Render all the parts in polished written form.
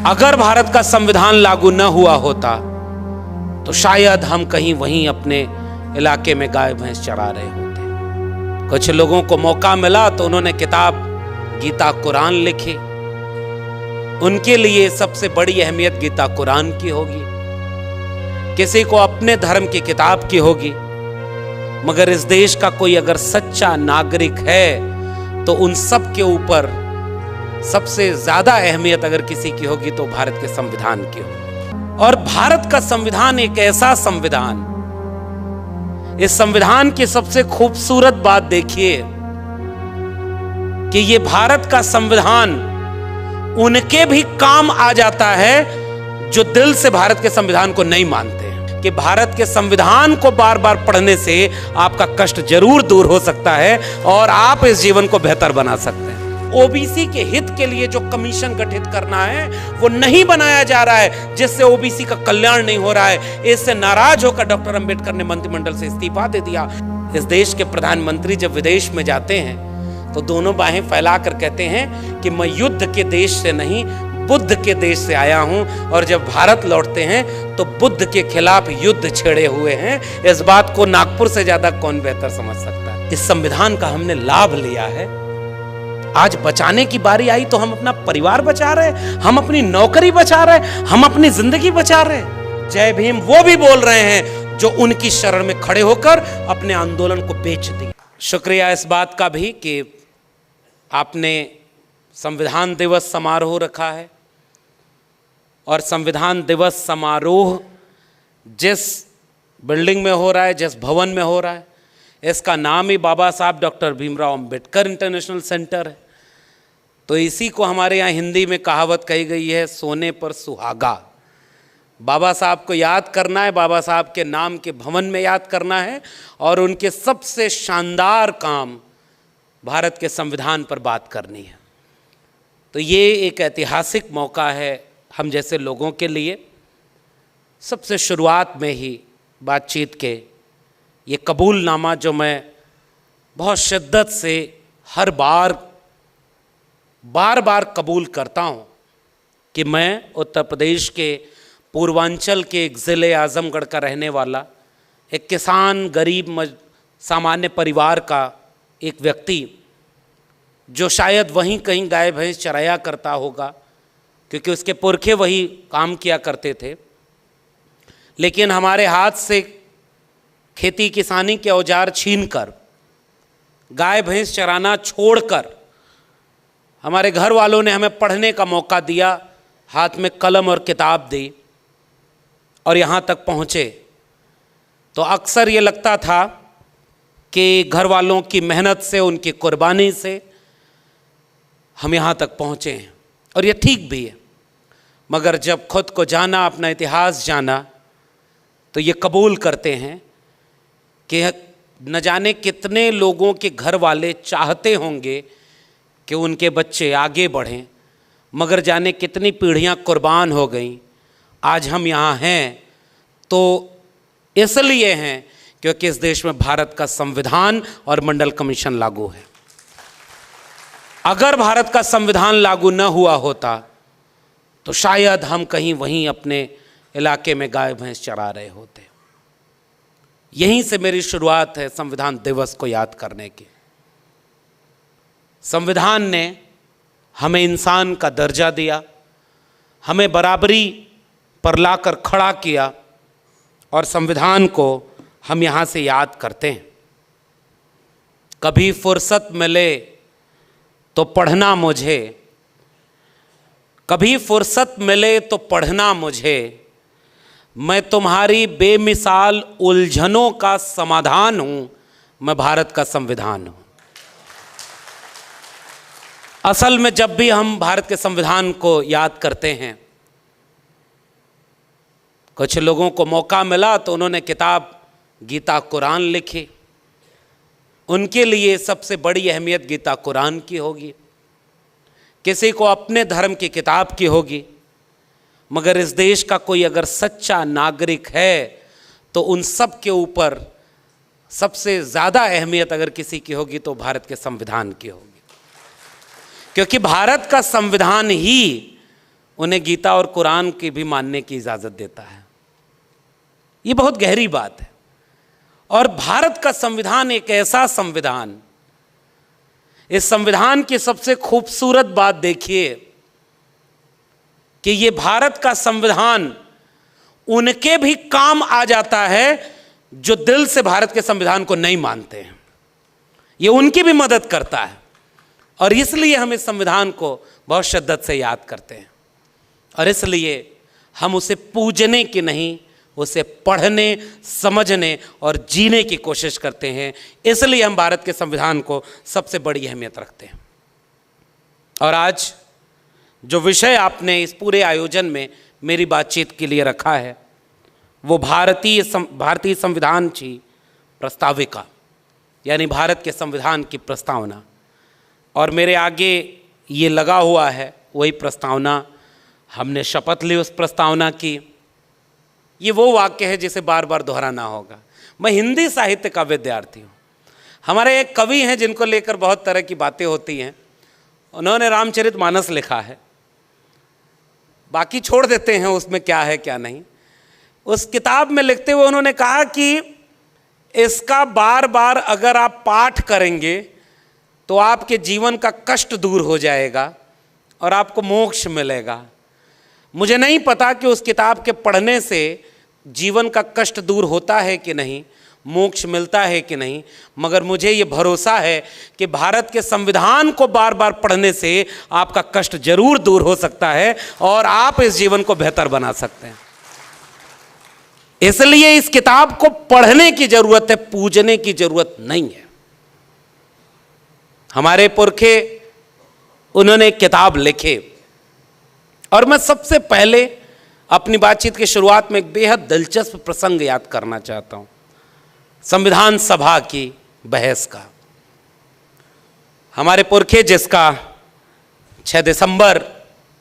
अगर भारत का संविधान लागू न हुआ होता तो शायद हम कहीं वहीं अपने इलाके में गाय भैंस चरा रहे होते। कुछ लोगों को मौका मिला तो उन्होंने किताब गीता कुरान लिखी। उनके लिए सबसे बड़ी अहमियत गीता कुरान की होगी, किसी को अपने धर्म की किताब की होगी। मगर इस देश का कोई अगर सच्चा नागरिक है तो उन सब के ऊपर सबसे ज्यादा अहमियत अगर किसी की होगी तो भारत के संविधान की होगी। और भारत का संविधान एक ऐसा संविधान, इस संविधान की सबसे खूबसूरत बात देखिए कि ये भारत का संविधान उनके भी काम आ जाता है जो दिल से भारत के संविधान को नहीं मानते हैं। कि भारत के संविधान को बार बार पढ़ने से आपका कष्ट जरूर दूर हो सकता है और आप इस जीवन को बेहतर बना सकते हैं। ओबीसी के हित के लिए जो कमीशन गठित करना है वो नहीं बनाया जा रहा है, जिससे ओबीसी का कल्याण नहीं हो रहा है। इससे नाराज होकर डॉक्टर अंबेडकर ने मंत्रिमंडल से इस्तीफा दे दिया। इस देश के प्रधानमंत्री जब विदेश में जाते हैं तो दोनों बाहें फैलाकर कहते हैं कि मैं युद्ध के देश से नहीं बुद्ध के देश से आया हूं, और जब भारत लौटते हैं तो बुद्ध के खिलाफ युद्ध छेड़े हुए हैं। इस बात को नागपुर से ज्यादा कौन बेहतर समझ सकता है। इस संविधान का हमने लाभ लिया है। आज बचाने की बारी आई तो हम अपना परिवार बचा रहे, हम अपनी नौकरी बचा रहे, हम अपनी जिंदगी बचा रहे। जय भीम वो भी बोल रहे हैं जो उनकी शरण में खड़े होकर अपने आंदोलन को बेच दिया। शुक्रिया इस बात का भी कि आपने संविधान दिवस समारोह रखा है, और संविधान दिवस समारोह जिस बिल्डिंग में हो रहा है, जिस भवन में हो रहा है, इसका नाम ही बाबा साहब doctor Bhimrao Ambedkar international centre है। तो इसी को हमारे यहाँ हिंदी में कहावत कही गई है, सोने पर सुहागा। बाबा साहब को याद करना है, बाबा साहब के नाम के भवन में याद करना है, और उनके सबसे शानदार काम भारत के संविधान पर बात करनी है। तो ये एक ऐतिहासिक मौका है हम जैसे लोगों के लिए। सबसे शुरुआत में ही बातचीत के ये कबूलनामा जो मैं बहुत शिद्दत से हर बार कबूल करता हूँ कि मैं उत्तर प्रदेश के पूर्वांचल के एक ज़िले आज़मगढ़ का रहने वाला एक किसान, गरीब, सामान्य परिवार का एक व्यक्ति, जो शायद वहीं कहीं गाय भैंस चराया करता होगा क्योंकि उसके पुरखे वही काम किया करते थे, लेकिन हमारे हाथ से खेती किसानी के औजार छीनकर, गाय भैंस चराना छोड़कर हमारे घर वालों ने हमें पढ़ने का मौका दिया, हाथ में कलम और किताब दी और यहाँ तक पहुँचे। तो अक्सर ये लगता था कि घर वालों की मेहनत से, उनकी कुर्बानी से हम यहाँ तक पहुँचे हैं, और ये ठीक भी है। मगर जब खुद को जाना, अपना इतिहास जाना, तो ये कबूल करते हैं कि न जाने कितने लोगों के घर वाले चाहते होंगे कि उनके बच्चे आगे बढ़ें, मगर जाने कितनी पीढ़ियाँ कुर्बान हो गईं। आज हम यहाँ हैं तो इसलिए हैं क्योंकि इस देश में भारत का संविधान और मंडल कमीशन लागू है। अगर भारत का संविधान लागू न हुआ होता तो शायद हम कहीं वहीं अपने इलाके में गाय भैंस चरा रहे होते। यहीं से मेरी शुरुआत है संविधान दिवस को याद करने की। संविधान ने हमें इंसान का दर्जा दिया, हमें बराबरी पर लाकर खड़ा किया, और संविधान को हम यहाँ से याद करते हैं। कभी फुर्सत मिले तो पढ़ना मुझे, कभी फुर्सत मिले तो पढ़ना मुझे, मैं तुम्हारी बेमिसाल उलझनों का समाधान हूं, मैं भारत का संविधान हूं। असल में जब भी हम भारत के संविधान को याद करते हैं, कुछ लोगों को मौका मिला तो उन्होंने किताब गीता कुरान लिखी। उनके लिए सबसे बड़ी अहमियत गीता कुरान की होगी, किसी को अपने धर्म की किताब की होगी। मगर इस देश का कोई अगर सच्चा नागरिक है तो उन सब के ऊपर सबसे ज़्यादा अहमियत अगर किसी की होगी तो भारत के संविधान की होगी। क्योंकि भारत का संविधान ही उन्हें गीता और कुरान की भी मानने की इजाज़त देता है। ये बहुत गहरी बात है। और भारत का संविधान एक ऐसा संविधान, इस संविधान की सबसे खूबसूरत बात देखिए कि ये भारत का संविधान उनके भी काम आ जाता है जो दिल से भारत के संविधान को नहीं मानते हैं। ये उनकी भी मदद करता है और इसलिए हम इस संविधान को बहुत शिद्दत से याद करते हैं और इसलिए हम उसे पूजने की नहीं, उसे पढ़ने, समझने और जीने की कोशिश करते हैं। इसलिए हम भारत के संविधान को सबसे बड़ी अहमियत रखते हैं। और आज जो विषय आपने इस पूरे आयोजन में मेरी बातचीत के लिए रखा है वो भारतीय संविधान की प्रस्ताविका, यानी भारत के संविधान की प्रस्तावना। और मेरे आगे ये लगा हुआ है वही प्रस्तावना, हमने शपथ ली उस प्रस्तावना की। ये वो वाक्य है जिसे बार बार दोहराना होगा। मैं हिंदी साहित्य का विद्यार्थी हूँ। हमारे एक कवि हैं जिनको लेकर बहुत तरह की बातें होती हैं। उन्होंने रामचरितमानस लिखा है, बाकी छोड़ देते हैं उसमें क्या है क्या नहीं। उस किताब में लिखते हुए उन्होंने कहा कि इसका बार बार अगर आप पाठ करेंगे तो आपके जीवन का कष्ट दूर हो जाएगा और आपको मोक्ष मिलेगा। मुझे नहीं पता कि उस किताब के पढ़ने से जीवन का कष्ट दूर होता है कि नहीं, मोक्ष मिलता है कि नहीं, मगर मुझे ये भरोसा है कि भारत के संविधान को बार बार पढ़ने से आपका कष्ट जरूर दूर हो सकता है और आप इस जीवन को बेहतर बना सकते हैं। इसलिए इस किताब को पढ़ने की जरूरत है, पूजने की जरूरत नहीं है। हमारे पुरखे उन्होंने एक किताब लिखे और मैं सबसे पहले अपनी बातचीत की शुरुआत में एक बेहद दिलचस्प प्रसंग याद करना चाहता हूं, संविधान सभा की बहस का। हमारे पुरखे जिसका 6 दिसंबर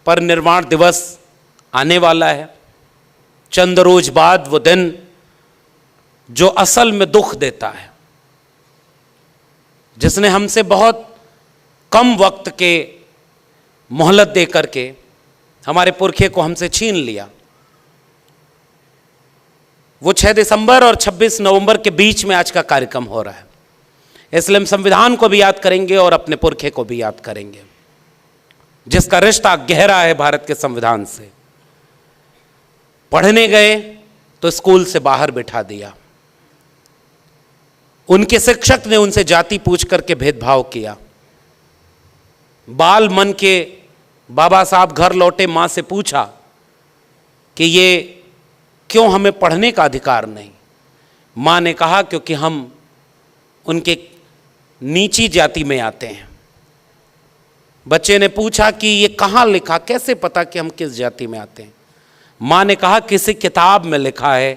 पर निर्वाण दिवस आने वाला है, चंद रोज बाद वो दिन जो असल में दुख देता है, जिसने हमसे बहुत कम वक्त के मोहलत दे करके हमारे पुरखे को हमसे छीन लिया, वो 6 दिसंबर और 26 नवंबर के बीच में आज का कार्यक्रम हो रहा है। इसलिए हम संविधान को भी याद करेंगे और अपने पुरखे को भी याद करेंगे जिसका रिश्ता गहरा है भारत के संविधान से। पढ़ने गए तो स्कूल से बाहर बिठा दिया, उनके शिक्षक ने उनसे जाति पूछ करके भेदभाव किया। बाल मन के बाबा साहब घर लौटे, मां से पूछा कि ये क्यों हमें पढ़ने का अधिकार नहीं। मां ने कहा क्योंकि हम उनके नीची जाति में आते हैं। बच्चे ने पूछा कि ये कहाँ लिखा, कैसे पता कि हम किस जाति में आते हैं। मां ने कहा किसी किताब में लिखा है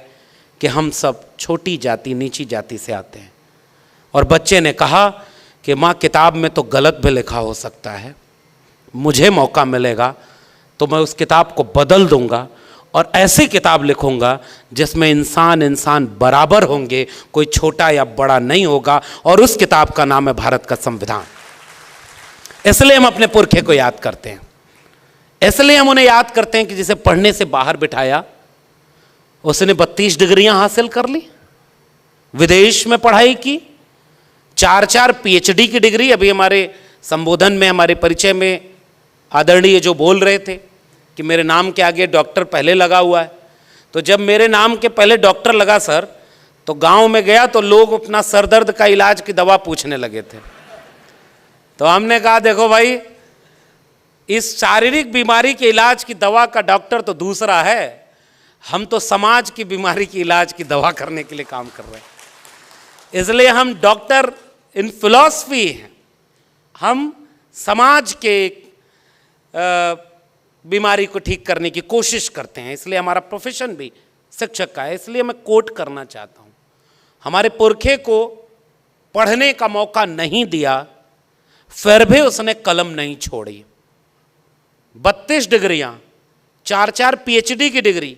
कि हम सब छोटी जाति, नीची जाति से आते हैं। और बच्चे ने कहा कि मां किताब में तो गलत भी लिखा हो सकता है, मुझे मौका मिलेगा तो मैं उस किताब को बदल दूंगा और ऐसी किताब लिखूंगा जिसमें इंसान इंसान बराबर होंगे, कोई छोटा या बड़ा नहीं होगा, और उस किताब का नाम है भारत का संविधान। इसलिए हम अपने पुरखे को याद करते हैं, इसलिए हम उन्हें याद करते हैं कि जिसे पढ़ने से बाहर बिठाया उसने 32 डिग्रियां हासिल कर ली, विदेश में पढ़ाई की, 4-4 PhD की डिग्री। अभी हमारे संबोधन में, हमारे परिचय में आदरणीय जो बोल रहे थे कि मेरे नाम के आगे डॉक्टर पहले लगा हुआ है, तो जब मेरे नाम के पहले डॉक्टर लगा सर, तो गांव में गया तो लोग अपना सर दर्द का इलाज की दवा पूछने लगे थे। तो हमने कहा देखो भाई, इस शारीरिक बीमारी के इलाज की दवा का डॉक्टर तो दूसरा है, हम तो समाज की बीमारी की इलाज की दवा करने के लिए काम कर रहे हैं। इसलिए हम डॉक्टर इन फिलॉसफी हैं, हम समाज के बीमारी को ठीक करने की कोशिश करते हैं। इसलिए हमारा प्रोफेशन भी शिक्षक का है। इसलिए मैं कोट करना चाहता हूँ, हमारे पुरखे को पढ़ने का मौका नहीं दिया, फिर भी उसने कलम नहीं छोड़ी। 32 डिग्रियां, 4-4 PhD की डिग्री,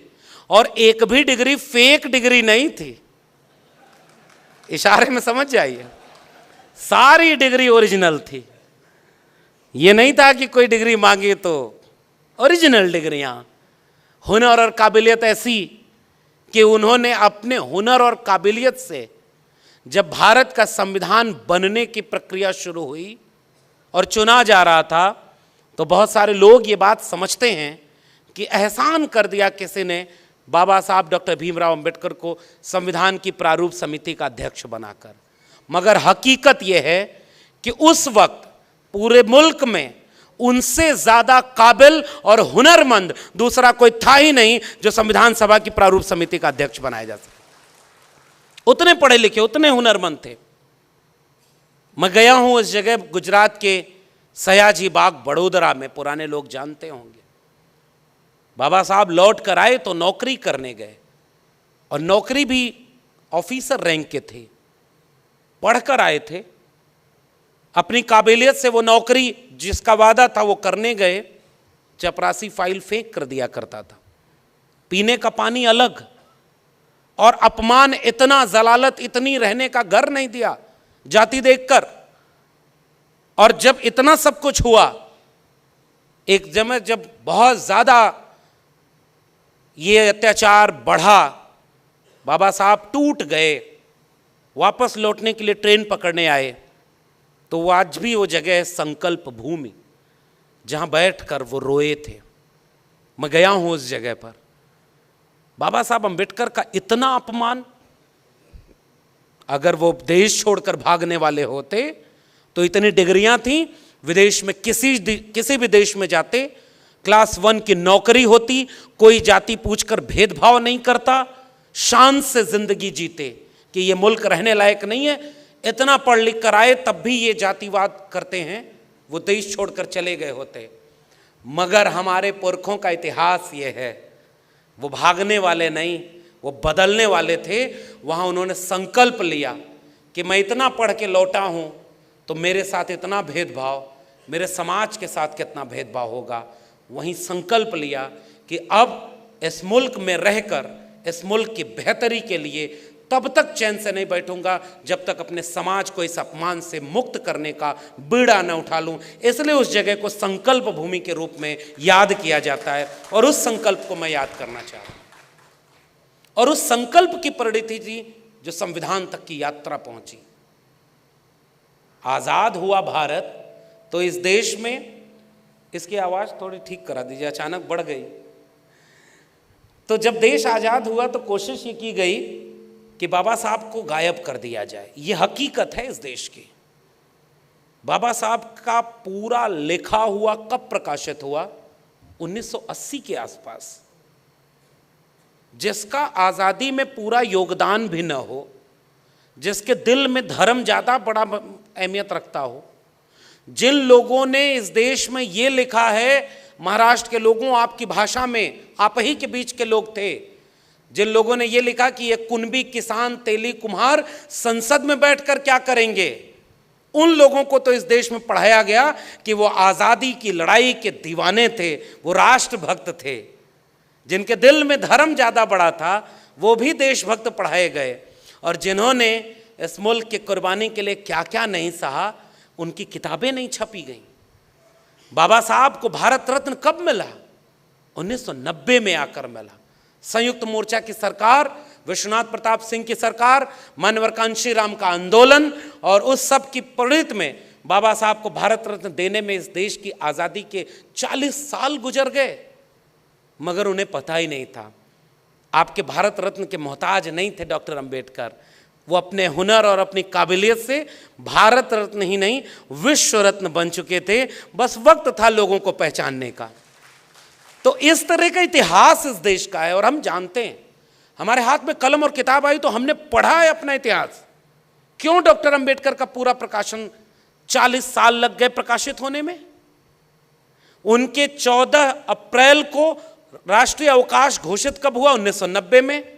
और एक भी डिग्री फेक डिग्री नहीं थी। इशारे में समझ जाइए, सारी डिग्री ओरिजिनल थी। ये नहीं था कि कोई डिग्री मांगी तो ओरिजिनल डिग्रियां, हुनर और काबिलियत ऐसी कि उन्होंने अपने हुनर और काबिलियत से जब भारत का संविधान बनने की प्रक्रिया शुरू हुई और चुना जा रहा था, तो बहुत सारे लोग ये बात समझते हैं कि एहसान कर दिया किसी ने बाबा साहब डॉक्टर भीमराव अंबेडकर को संविधान की प्रारूप समिति का अध्यक्ष बनाकर। मगर हकीकत यह है कि उस वक्त पूरे मुल्क में उनसे ज्यादा काबिल और हुनरमंद दूसरा कोई था ही नहीं जो संविधान सभा की प्रारूप समिति का अध्यक्ष बनाया जा सके। उतने पढ़े लिखे, उतने हुनरमंद थे। मैं गया हूं उस जगह, गुजरात के सयाजी बाग बड़ोदरा में, पुराने लोग जानते होंगे। बाबा साहब लौट कर आए तो नौकरी करने गए, और नौकरी भी ऑफिसर रैंक के थे, पढ़कर आए थे। अपनी काबिलियत से वो नौकरी जिसका वादा था वो करने गए, चपरासी फाइल फेंक कर दिया करता था, पीने का पानी अलग, और अपमान इतना, जलालत इतनी, रहने का घर नहीं दिया जाति देखकर। और जब इतना सब कुछ हुआ, एक जब बहुत ज्यादा ये अत्याचार बढ़ा, बाबा साहब टूट गए, वापस लौटने के लिए ट्रेन पकड़ने आए, तो वो आज भी वो जगह है संकल्प भूमि, जहां बैठकर वो रोए थे। मैं गया हूं उस जगह पर। बाबा साहब अंबेडकर का इतना अपमान, अगर वो देश छोड़कर भागने वाले होते तो इतनी डिग्रियां थी, विदेश में किसी भी देश में जाते, क्लास 1 की नौकरी होती, कोई जाति पूछकर भेदभाव नहीं करता, शान से जिंदगी जीते कि ये मुल्क रहने लायक नहीं है। इतना पढ़ लिख कर आए तब भी ये जातिवाद करते हैं, वो देश छोड़कर चले गए होते। मगर हमारे पुरखों का इतिहास ये है, वो भागने वाले नहीं, वो बदलने वाले थे। वहाँ उन्होंने संकल्प लिया कि मैं इतना पढ़ के लौटा हूँ तो मेरे साथ इतना भेदभाव, मेरे समाज के साथ कितना भेदभाव होगा। वहीं संकल्प लिया कि अब इस मुल्क में रहकर इस मुल्क की बेहतरी के लिए तब तक चैन से नहीं बैठूंगा जब तक अपने समाज को इस अपमान से मुक्त करने का बीड़ा न उठा लूं। इसलिए उस जगह को संकल्प भूमि के रूप में याद किया जाता है, और उस संकल्प को मैं याद करना चाह रहा हूं। और उस संकल्प की परिणति थी जो संविधान तक की यात्रा पहुंची। आजाद हुआ भारत तो इस देश में, इसकी आवाज थोड़ी ठीक करा दीजिए, अचानक बढ़ गई। तो जब देश आजाद हुआ तो कोशिश ये की गई कि बाबा साहब को गायब कर दिया जाए। ये हकीकत है इस देश की। बाबा साहब का पूरा लिखा हुआ कब प्रकाशित हुआ? 1980 के आसपास। जिसका आजादी में पूरा योगदान भी न हो, जिसके दिल में धर्म ज्यादा बड़ा अहमियत रखता हो, जिन लोगों ने इस देश में ये लिखा है, महाराष्ट्र के लोगों, आपकी भाषा में, आप ही के बीच के लोग थे, जिन लोगों ने ये लिखा कि ये कुनबी, किसान, तेली, कुम्हार संसद में बैठकर क्या करेंगे, उन लोगों को तो इस देश में पढ़ाया गया कि वो आज़ादी की लड़ाई के दीवाने थे, वो राष्ट्रभक्त थे। जिनके दिल में धर्म ज़्यादा बड़ा था वो भी देशभक्त पढ़ाए गए, और जिन्होंने इस मुल्क की कुर्बानी के लिए क्या क्या नहीं सहा, उनकी किताबें नहीं छपी गईं। बाबा साहब को भारत रत्न कब मिला? 1990 में आकर मिला। संयुक्त मोर्चा की सरकार, विश्वनाथ प्रताप सिंह की सरकार, मानवर कांशी राम का आंदोलन, और उस सब की परिणति में बाबा साहब को भारत रत्न देने में इस देश की आज़ादी के 40 साल गुजर गए, मगर उन्हें पता ही नहीं था। आपके भारत रत्न के मोहताज नहीं थे डॉक्टर अंबेडकर। वो अपने हुनर और अपनी काबिलियत से भारत रत्न ही नहीं, विश्व रत्न बन चुके थे। बस वक्त था लोगों को पहचानने का। तो इस तरह का इतिहास इस देश का है, और हम जानते हैं। हमारे हाथ में कलम और किताब आई तो हमने पढ़ा है अपना इतिहास। क्यों डॉक्टर अंबेडकर का पूरा प्रकाशन 40 साल लग गए प्रकाशित होने में? उनके 14 अप्रैल को राष्ट्रीय अवकाश घोषित कब हुआ? 1990 में।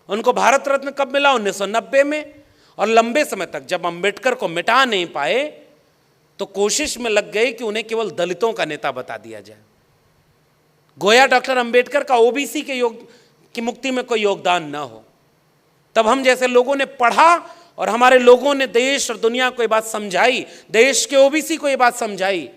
उनको भारत रत्न कब मिला? 1990 में। और लंबे समय तक जब अंबेडकर को मिटा नहीं पाए तो कोशिश में लग गए कि उन्हें केवल दलितों का नेता बता दिया जाए। गोया डॉक्टर अंबेडकर का ओबीसी की मुक्ति में कोई योगदान ना हो। तब हम जैसे लोगों ने पढ़ा और हमारे लोगों ने देश और दुनिया को ये बात समझाई, देश के ओबीसी को ये बात समझाई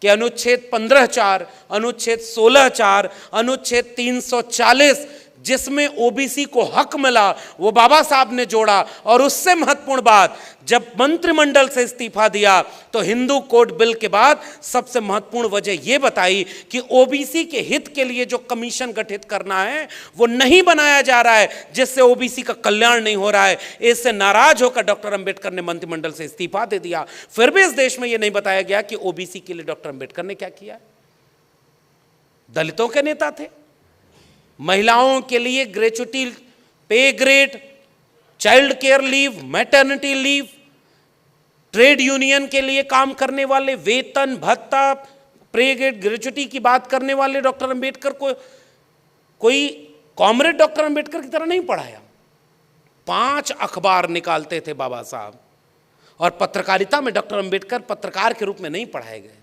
कि अनुच्छेद 15(4), अनुच्छेद 16(4), अनुच्छेद 340 जिसमें ओबीसी को हक मिला वो बाबा साहब ने जोड़ा। और उससे महत्वपूर्ण बात, जब मंत्रिमंडल से इस्तीफा दिया तो हिंदू कोड बिल के बाद सबसे महत्वपूर्ण वजह यह बताई कि ओबीसी के हित के लिए जो कमीशन गठित करना है वो नहीं बनाया जा रहा है, जिससे ओबीसी का कल्याण नहीं हो रहा है। इससे नाराज होकर डॉक्टर अंबेडकर ने मंत्रिमंडल से इस्तीफा दे दिया। फिर भी इस देश में यह नहीं बताया गया कि ओबीसी के लिए डॉक्टर अंबेडकर ने क्या किया। दलितों के नेता थे, महिलाओं के लिए ग्रेच्युटी, पे grade, child care leave, maternity leave, trade union के लिए काम करने वाले वेतन भत्ता, पे ग्रेड, ग्रेच्युटी की बात करने वाले डॉक्टर अंबेडकर को कोई कॉमरेड डॉक्टर अंबेडकर की तरह नहीं पढ़ाया। 5 अखबार निकालते थे बाबा साहब, और पत्रकारिता में डॉक्टर अंबेडकर पत्रकार के रूप में नहीं पढ़ाए गए।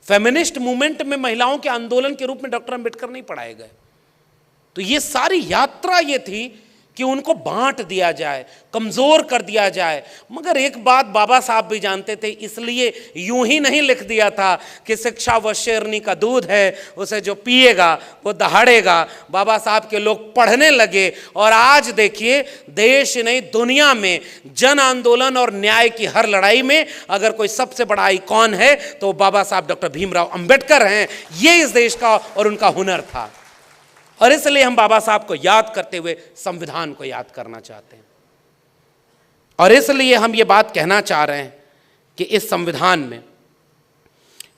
फेमिनिस्ट मूवमेंट में महिलाओं के आंदोलन के रूप में डॉक्टर अंबेडकर नहीं पढ़ाए गए। तो ये सारी यात्रा ये थी कि उनको बांट दिया जाए, कमज़ोर कर दिया जाए। मगर एक बात बाबा साहब भी जानते थे, इसलिए यूं ही नहीं लिख दिया था कि शिक्षा वो शेरनी का दूध है, उसे जो पिएगा वो दहाड़ेगा। बाबा साहब के लोग पढ़ने लगे, और आज देखिए देश नहीं दुनिया में जन आंदोलन और न्याय की हर लड़ाई में अगर कोई सबसे बड़ा आइकॉन है तो बाबा साहब डॉक्टर भीमराव अंबेडकर हैं। ये इस देश का और उनका हुनर था, और इसलिए हम बाबा साहब को याद करते हुए संविधान को याद करना चाहते हैं। और इसलिए हम ये बात कहना चाह रहे हैं कि इस संविधान में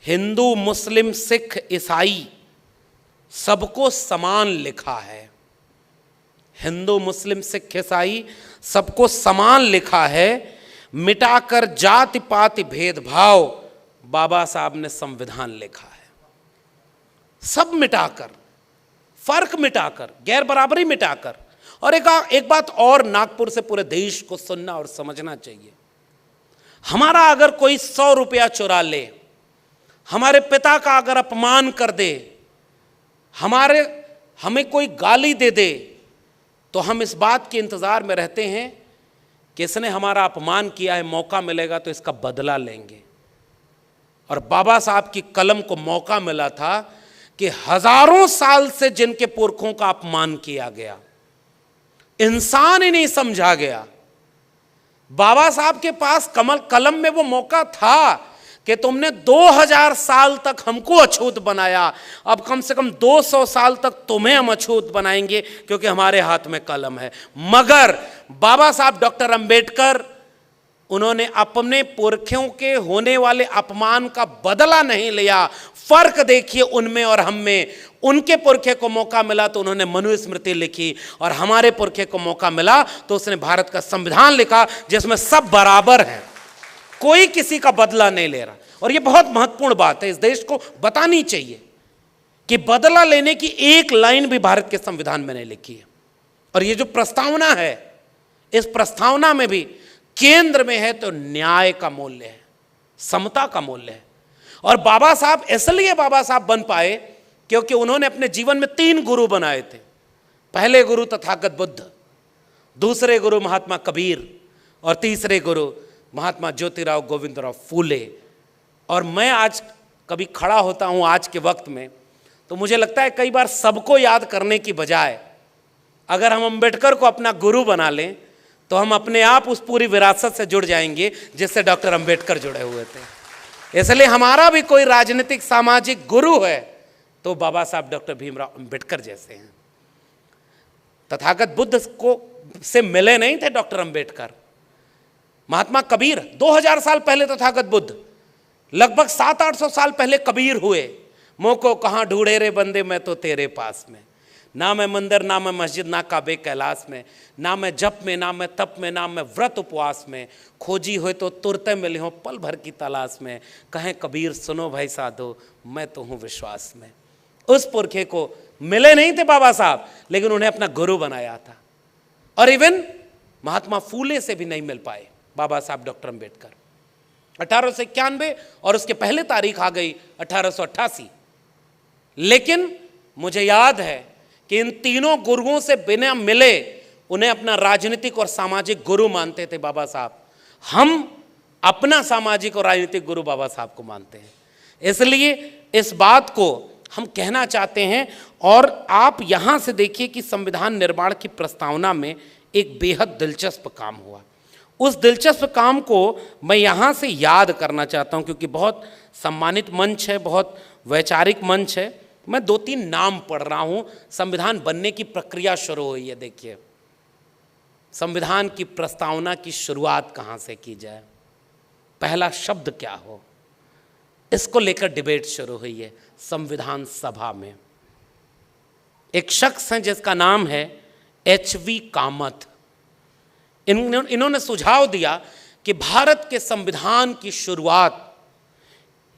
हिंदू, मुस्लिम, सिख, ईसाई सबको समान लिखा है। हिंदू, मुस्लिम, सिख, ईसाई सबको समान लिखा है। मिटाकर जाति पाति भेदभाव बाबा साहब ने संविधान लिखा है। सब मिटाकर, फर्क मिटाकर, गैर बराबरी मिटाकर। और एक बात और नागपुर से पूरे देश को सुनना और समझना चाहिए। हमारा अगर कोई 100 रुपया चुरा ले, हमारे पिता का अगर अपमान कर दे, हमें कोई गाली दे दे, तो हम इस बात के इंतजार में रहते हैं कि इसने हमारा अपमान किया है, मौका मिलेगा तो इसका बदला लेंगे। और बाबा साहब की कलम को मौका मिला था कि हजारों साल से जिनके पुरखों का अपमान किया गया, इंसान ही नहीं समझा गया, बाबा साहब के पास कलम में वो मौका था कि तुमने 2000 साल तक हमको अछूत बनाया, अब कम से कम 200 साल तक तुम्हें हम अछूत बनाएंगे क्योंकि हमारे हाथ में कलम है। मगर बाबा साहब डॉक्टर अंबेडकर, उन्होंने अपने पुरखों के होने वाले अपमान का बदला नहीं लिया। फर्क देखिए उनमें और हम में। उनके पुरखे को मौका मिला तो उन्होंने मनुस्मृति लिखी, और हमारे पुरखे को मौका मिला तो उसने भारत का संविधान लिखा जिसमें सब बराबर हैं, कोई किसी का बदला नहीं ले रहा। और ये बहुत महत्वपूर्ण बात है, इस देश को बतानी चाहिए कि बदला लेने की एक लाइन भी भारत के संविधान में नहीं लिखी है। और ये जो प्रस्तावना है, इस प्रस्तावना में भी केंद्र में है तो न्याय का मूल्य है, समता का मूल्य है। और बाबा साहब इसलिए बाबा साहब बन पाए क्योंकि उन्होंने अपने जीवन में 3 गुरु बनाए थे। पहले गुरु तथागत बुद्ध, दूसरे गुरु महात्मा कबीर, और तीसरे गुरु महात्मा ज्योतिराव गोविंदराव फूले। और मैं आज कभी खड़ा होता हूँ आज के वक्त में, तो मुझे लगता है कई बार सबको याद करने की बजाय अगर हम अंबेडकर को अपना गुरु बना लें तो हम अपने आप उस पूरी विरासत से जुड़ जाएंगे जिससे डॉक्टर अंबेडकर जुड़े हुए थे। इसलिए हमारा भी कोई राजनीतिक सामाजिक गुरु है तो बाबा साहब डॉक्टर भीमराव अंबेडकर जैसे हैं। तथागत बुद्ध को से मिले नहीं थे डॉक्टर अंबेडकर। महात्मा कबीर 2000 साल पहले तथागत बुद्ध, लगभग 700-800 साल पहले कबीर हुए। मोको कहाँ ढूंढे रे बंदे, मैं तो तेरे पास में। ना मैं मंदिर, ना मैं मस्जिद, ना काबे कैलाश में, ना मैं जप में, ना मैं तप में, ना मैं व्रत उपवास में। खोजी हो तो तुरते मिले हो पल भर की तलाश में। कहें कबीर सुनो भाई साधो, मैं तो हूँ विश्वास में। उस पुरखे को मिले नहीं थे बाबा साहब, लेकिन उन्हें अपना गुरु बनाया था। और इवन महात्मा फूले से भी नहीं मिल पाए बाबा साहब डॉक्टर अंबेडकर। 1891 और उसके पहले तारीख आ गई 1888। लेकिन मुझे याद है कि इन तीनों गुरुओं से बिना मिले उन्हें अपना राजनीतिक और सामाजिक गुरु मानते थे बाबा साहब। हम अपना सामाजिक और राजनीतिक गुरु बाबा साहब को मानते हैं। इसलिए इस बात को हम कहना चाहते हैं। और आप यहाँ से देखिए कि संविधान निर्माण की प्रस्तावना में एक बेहद दिलचस्प काम हुआ। उस दिलचस्प काम को मैं यहाँ से याद करना चाहता हूँ, क्योंकि बहुत सम्मानित मंच है, बहुत वैचारिक मंच है। मैं 2-3 नाम पढ़ रहा हूँ। संविधान बनने की प्रक्रिया शुरू हुई है। देखिए, संविधान की प्रस्तावना की शुरुआत कहाँ से की जाए, पहला शब्द क्या हो, इसको लेकर डिबेट शुरू हुई है संविधान सभा में। एक शख्स हैं जिसका नाम है HV कामत। इन्होंने सुझाव दिया कि भारत के संविधान की शुरुआत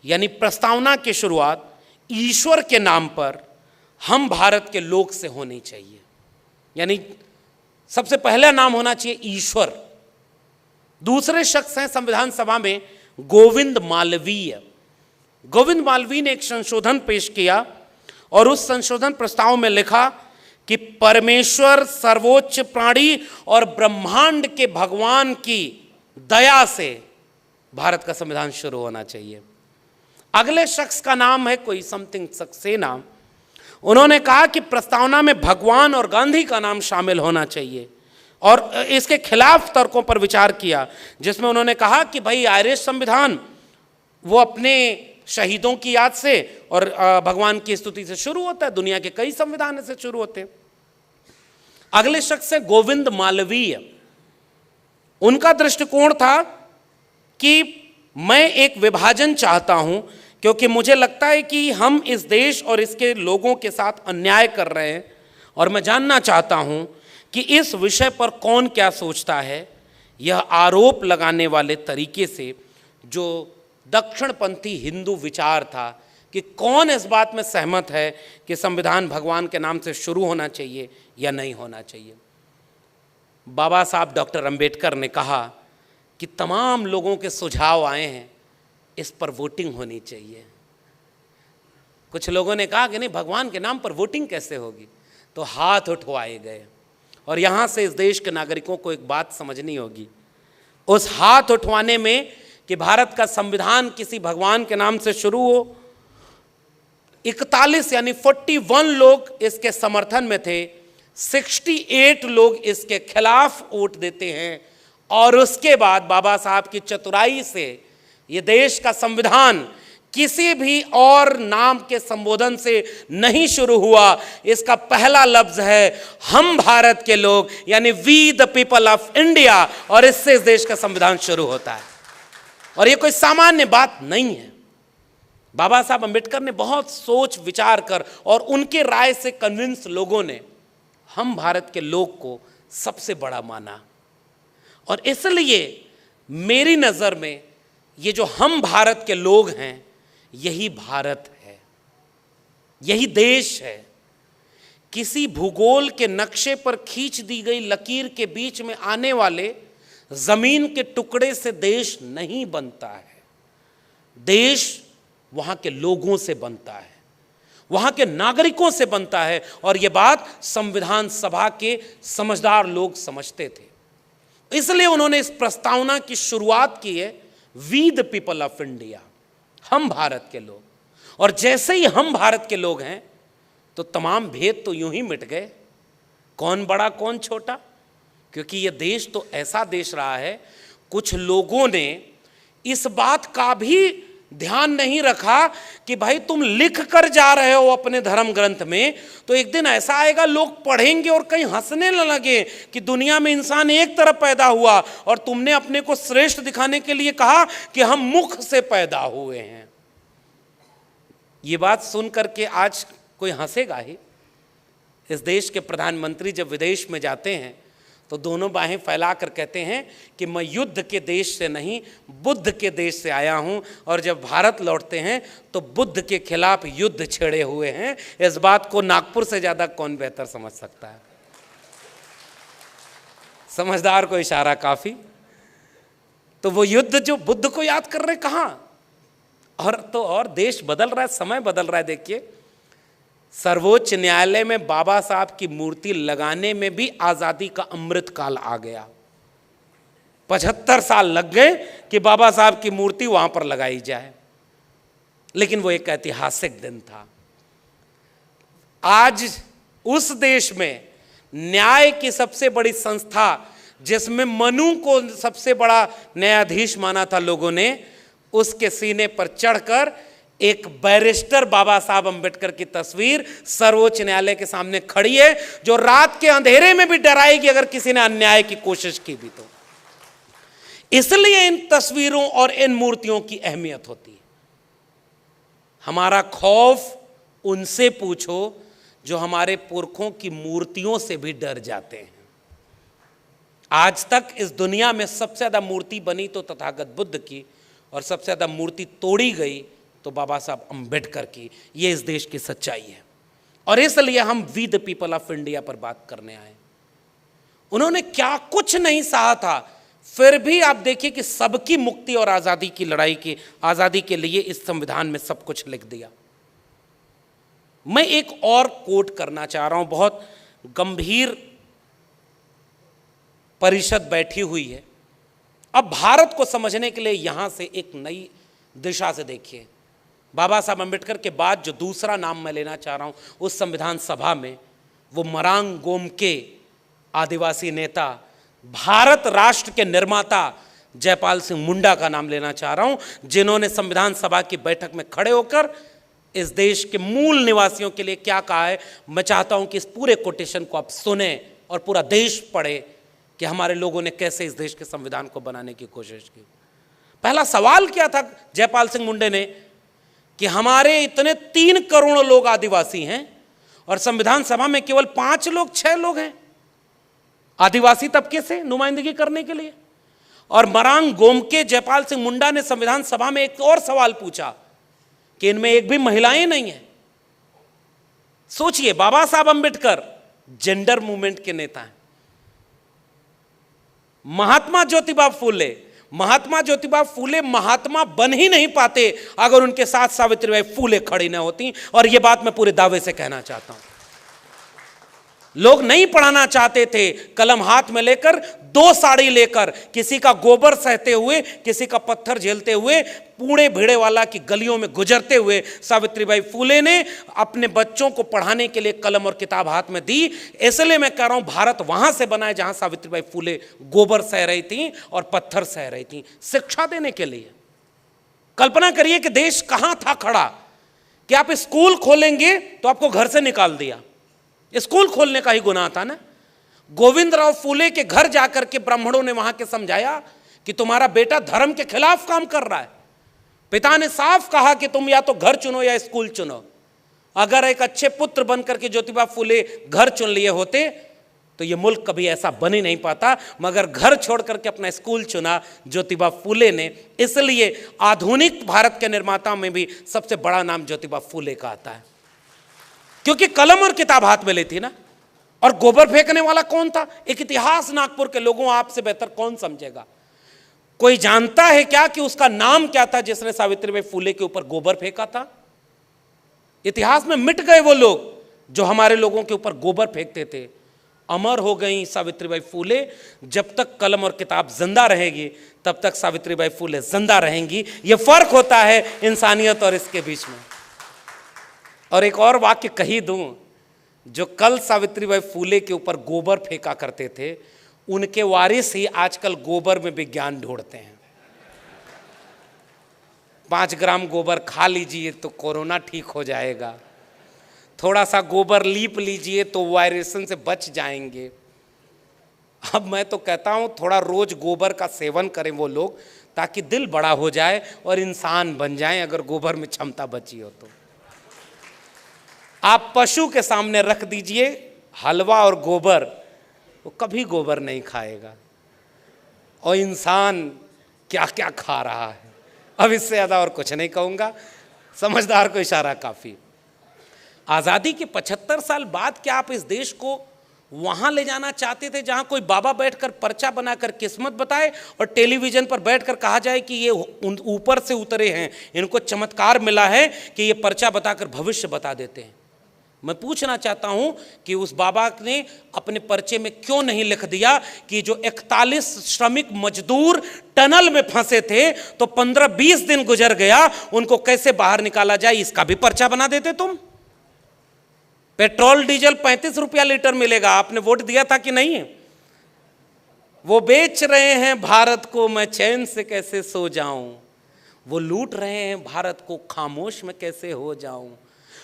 यानी प्रस्तावना की शुरुआत ईश्वर के नाम पर हम भारत के लोग से होनी चाहिए। यानी सबसे पहला नाम होना चाहिए ईश्वर। दूसरे शख्स हैं संविधान सभा में गोविंद मालवीय। गोविंद मालवीय ने एक संशोधन पेश किया और उस संशोधन प्रस्ताव में लिखा कि परमेश्वर सर्वोच्च प्राणी और ब्रह्मांड के भगवान की दया से भारत का संविधान शुरू होना चाहिए। अगले शख्स का नाम है कोई समथिंग सक्सेना। उन्होंने कहा कि प्रस्तावना में भगवान और गांधी का नाम शामिल होना चाहिए और इसके खिलाफ तर्कों पर विचार किया, जिसमें उन्होंने कहा कि भाई आयरिश संविधान वो अपने शहीदों की याद से और भगवान की स्तुति से शुरू होता है, दुनिया के कई संविधान से शुरू होते हैं। अगले शख्स है गोविंद मालवीय। उनका दृष्टिकोण था कि मैं एक विभाजन चाहता हूं, क्योंकि मुझे लगता है कि हम इस देश और इसके लोगों के साथ अन्याय कर रहे हैं और मैं जानना चाहता हूं कि इस विषय पर कौन क्या सोचता है। यह आरोप लगाने वाले तरीके से जो दक्षिणपंथी हिंदू विचार था कि कौन इस बात में सहमत है कि संविधान भगवान के नाम से शुरू होना चाहिए या नहीं होना चाहिए। बाबा साहब डॉक्टर अंबेडकर ने कहा कि तमाम लोगों के सुझाव आए हैं, इस पर वोटिंग होनी चाहिए। कुछ लोगों ने कहा कि नहीं, भगवान के नाम पर वोटिंग कैसे होगी, तो हाथ उठवाए गए। और यहाँ से इस देश के नागरिकों को एक बात समझनी होगी, उस हाथ उठवाने में कि भारत का संविधान किसी भगवान के नाम से शुरू हो, 41 यानी 41 लोग इसके समर्थन में थे, 68 लोग इसके खिलाफ वोट देते हैं। और उसके बाद बाबा साहब की चतुराई से ये देश का संविधान किसी भी और नाम के संबोधन से नहीं शुरू हुआ। इसका पहला लफ्ज है हम भारत के लोग, यानी we the people of India, और इससे इस देश का संविधान शुरू होता है। और ये कोई सामान्य बात नहीं है। बाबा साहब अंबेडकर ने बहुत सोच विचार कर और उनके राय से कन्विंस लोगों ने हम भारत के लोग को सबसे बड़ा माना। और इसलिए मेरी नज़र में ये जो हम भारत के लोग हैं, यही भारत है, यही देश है। किसी भूगोल के नक्शे पर खींच दी गई लकीर के बीच में आने वाले जमीन के टुकड़े से देश नहीं बनता है। देश वहां के लोगों से बनता है, वहां के नागरिकों से बनता है। और यह बात संविधान सभा के समझदार लोग समझते थे। इसलिए उन्होंने इस प्रस्तावना की शुरुआत की है, we the people of India, हम भारत के लोग। और जैसे ही हम भारत के लोग हैं तो तमाम भेद तो यूं ही मिट गए, कौन बड़ा कौन छोटा। क्योंकि यह देश तो ऐसा देश रहा है, कुछ लोगों ने इस बात का भी ध्यान नहीं रखा कि भाई तुम लिख कर जा रहे हो अपने धर्म ग्रंथ में, तो एक दिन ऐसा आएगा लोग पढ़ेंगे और कहीं हंसने न लगे कि दुनिया में इंसान एक तरफ पैदा हुआ और तुमने अपने को श्रेष्ठ दिखाने के लिए कहा कि हम मुख से पैदा हुए हैं। ये बात सुन करके आज कोई हंसेगा ही। इस देश के प्रधानमंत्री जब विदेश में जाते हैं तो दोनों बाहें फैलाकर कहते हैं कि मैं युद्ध के देश से नहीं, बुद्ध के देश से आया हूं। और जब भारत लौटते हैं तो बुद्ध के खिलाफ युद्ध छेड़े हुए हैं। इस बात को नागपुर से ज़्यादा कौन बेहतर समझ सकता है। समझदार को इशारा काफ़ी। तो वो युद्ध जो बुद्ध को याद कर रहे, कहाँ और देश बदल रहा है, समय बदल रहा है। देखिए, सर्वोच्च न्यायालय में बाबा साहब की मूर्ति लगाने में भी आज़ादी का अमृत काल आ गया। 75 साल लग गए कि बाबा साहब की मूर्ति वहां पर लगाई जाए। लेकिन वो एक ऐतिहासिक दिन था। आज उस देश में न्याय की सबसे बड़ी संस्था, जिसमें मनु को सबसे बड़ा न्यायाधीश माना था लोगों ने, उसके सीने पर चढ़कर एक बैरिस्टर बाबा साहब अंबेडकर की तस्वीर सर्वोच्च न्यायालय के सामने खड़ी है, जो रात के अंधेरे में भी डराएगी अगर किसी ने अन्याय की कोशिश की भी तो। इसलिए इन तस्वीरों और इन मूर्तियों की अहमियत होती है। हमारा खौफ उनसे पूछो जो हमारे पुरखों की मूर्तियों से भी डर जाते हैं। आज तक इस दुनिया में सबसे ज्यादा मूर्ति बनी तो तथागत बुद्ध की, और सबसे ज्यादा मूर्ति तोड़ी गई तो बाबा साहब अंबेडकर की। ये इस देश की सच्चाई है, और इसलिए हम we the people of India पर बात करने आए। उन्होंने क्या कुछ नहीं सहा था, फिर भी आप देखिए कि सबकी मुक्ति और आजादी की लड़ाई की, आजादी के लिए इस संविधान में सब कुछ लिख दिया। मैं एक और कोट करना चाह रहा हूं। बहुत गंभीर परिषद बैठी हुई है। अब भारत को समझने के लिए यहां से एक नई दिशा से देखिए। बाबा साहब अंबेडकर के बाद जो दूसरा नाम मैं लेना चाह रहा हूं उस संविधान सभा में, वो मरांग गोमके आदिवासी नेता, भारत राष्ट्र के निर्माता जयपाल सिंह मुंडा का नाम लेना चाह रहा हूं, जिन्होंने संविधान सभा की बैठक में खड़े होकर इस देश के मूल निवासियों के लिए क्या कहा है। मैं चाहता हूं कि इस पूरे कोटेशन को आप सुने और पूरा देश पढ़े कि हमारे लोगों ने कैसे इस देश के संविधान को बनाने की कोशिश की। पहला सवाल क्या था जयपाल सिंह मुंडे ने, कि हमारे इतने 3 करोड़ लोग आदिवासी हैं और संविधान सभा में केवल 5 लोग 6 लोग हैं आदिवासी तबके से नुमाइंदगी करने के लिए। और मरांग गोमके जयपाल सिंह मुंडा ने संविधान सभा में एक और सवाल पूछा कि इनमें एक भी महिलाएं नहीं हैं। सोचिए, बाबा साहब अंबेडकर जेंडर मूवमेंट के नेता हैं। महात्मा ज्योतिबा फूले महात्मा बन ही नहीं पाते अगर उनके साथ सावित्रीबाई फूले खड़ी ना होती। और यह बात मैं पूरे दावे से कहना चाहता हूं। लोग नहीं पढ़ाना चाहते थे, कलम हाथ में लेकर, 2 साड़ी लेकर, किसी का गोबर सहते हुए, किसी का पत्थर झेलते हुए, पूरे भिड़े वाला की गलियों में गुजरते हुए सावित्रीबाई फूले ने अपने बच्चों को पढ़ाने के लिए कलम और किताब हाथ में दी। इसलिए मैं कह रहा हूं भारत वहां से बना है जहां सावित्रीबाई फूले गोबर सह रही थी और पत्थर सह रही थी शिक्षा देने के लिए। कल्पना करिए कि देश कहां था खड़ा कि आप स्कूल खोलेंगे तो आपको घर से निकाल दिया। स्कूल खोलने का ही गुनाह था ना। गोविंदराव फूले के घर जाकर के ब्राह्मणों ने वहां के समझाया कि तुम्हारा बेटा धर्म के खिलाफ काम कर रहा है। पिता ने साफ कहा कि तुम या तो घर चुनो या स्कूल चुनो। अगर एक अच्छे पुत्र बनकर के ज्योतिबा फूले घर चुन लिए होते तो यह मुल्क कभी ऐसा बन ही नहीं पाता, मगर घर छोड़ करके अपना स्कूल चुना ज्योतिबा फूले ने। इसलिए आधुनिक भारत के निर्माता में भी सबसे बड़ा नाम ज्योतिबा फूले का आता है, क्योंकि कलम और किताब हाथ में ली थी ना। और गोबर फेंकने वाला कौन था? एक इतिहास नागपुर के लोगों, आपसे बेहतर कौन समझेगा। कोई जानता है क्या कि उसका नाम क्या था जिसने सावित्रीबाई फूले के ऊपर गोबर फेंका था? इतिहास में मिट गए वो लोग जो हमारे लोगों के ऊपर गोबर फेंकते थे। अमर हो गई सावित्रीबाई फूले। जब तक कलम और किताब जिंदा रहेगी तब तक सावित्रीबाई फूले जिंदा रहेंगी। यह फर्क होता है इंसानियत और इसके बीच में। और एक और वाक्य कही दूं, जो कल सावित्रीबाई फूले के ऊपर गोबर फेंका करते थे, उनके वारिस ही आजकल गोबर में विज्ञान ढूंढते हैं। 5 ग्राम गोबर खा लीजिए तो कोरोना ठीक हो जाएगा, थोड़ा सा गोबर लीप लीजिए तो वायरसन से बच जाएंगे। अब मैं तो कहता हूं थोड़ा रोज गोबर का सेवन करें वो लोग, ताकि दिल बड़ा हो जाए और इंसान बन जाएं, अगर गोबर में क्षमता बची हो तो। आप पशु के सामने रख दीजिए हलवा और गोबर, वो कभी गोबर नहीं खाएगा। और इंसान क्या क्या खा रहा है। अब इससे ज़्यादा और कुछ नहीं कहूँगा, समझदार को इशारा काफ़ी। आज़ादी के 75 साल बाद क्या आप इस देश को वहाँ ले जाना चाहते थे जहाँ कोई बाबा बैठकर पर्चा बनाकर किस्मत बताए और टेलीविज़न पर बैठकर कहा जाए कि ये ऊपर से उतरे हैं, इनको चमत्कार मिला है कि ये पर्चा बताकर भविष्य बता देते हैं? मैं पूछना चाहता हूं कि उस बाबा ने अपने पर्चे में क्यों नहीं लिख दिया कि जो 41 श्रमिक मजदूर टनल में फंसे थे, तो 15-20 दिन गुजर गया, उनको कैसे बाहर निकाला जाए, इसका भी पर्चा बना देते तुम। पेट्रोल डीजल 35 रुपया लीटर मिलेगा, आपने वोट दिया था कि नहीं? वो बेच रहे हैं भारत को, मैं चैन से कैसे सो जाऊं। वो लूट रहे हैं भारत को, खामोश में कैसे हो जाऊं।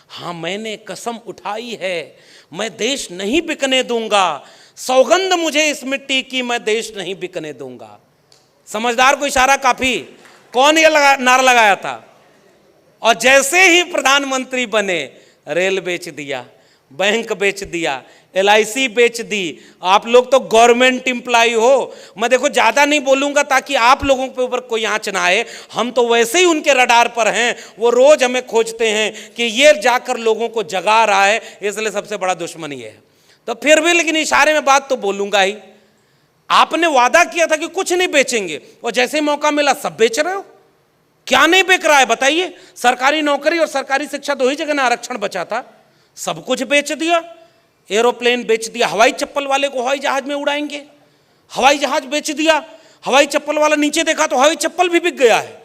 हाँ, मैंने कसम उठाई है, मैं देश नहीं बिकने दूंगा। सौगंध मुझे इस मिट्टी की, मैं देश नहीं बिकने दूंगा। समझदार को इशारा काफी। कौन ये नारा लगाया था? और जैसे ही प्रधानमंत्री बने, रेल बेच दिया, बैंक बेच दिया, LIC बेच दी। आप लोग तो गवर्नमेंट एम्प्लॉय हो। मैं देखो ज्यादा नहीं बोलूंगा ताकि आप लोगों के ऊपर कोई आंच ना आए, हम तो वैसे ही उनके रडार पर हैं। वो रोज हमें खोजते हैं कि ये जाकर लोगों को जगा रहा है, इसलिए सबसे बड़ा दुश्मन ये है। तो फिर भी लेकिन इशारे में बात तो बोलूंगा ही। आपने वादा किया था कि कुछ नहीं बेचेंगे, और जैसे ही मौका मिला सब बेच रहे हो। क्या नहीं बिक रहा है बताइए? सरकारी नौकरी और सरकारी शिक्षा दो ही जगह ना आरक्षण बचा था, सब कुछ बेच दिया। एरोप्लेन बेच दिया, हवाई चप्पल वाले को हवाई जहाज में उड़ाएंगे, हवाई जहाज बेच दिया। हवाई चप्पल वाला नीचे देखा तो हवाई चप्पल भी बिक गया है।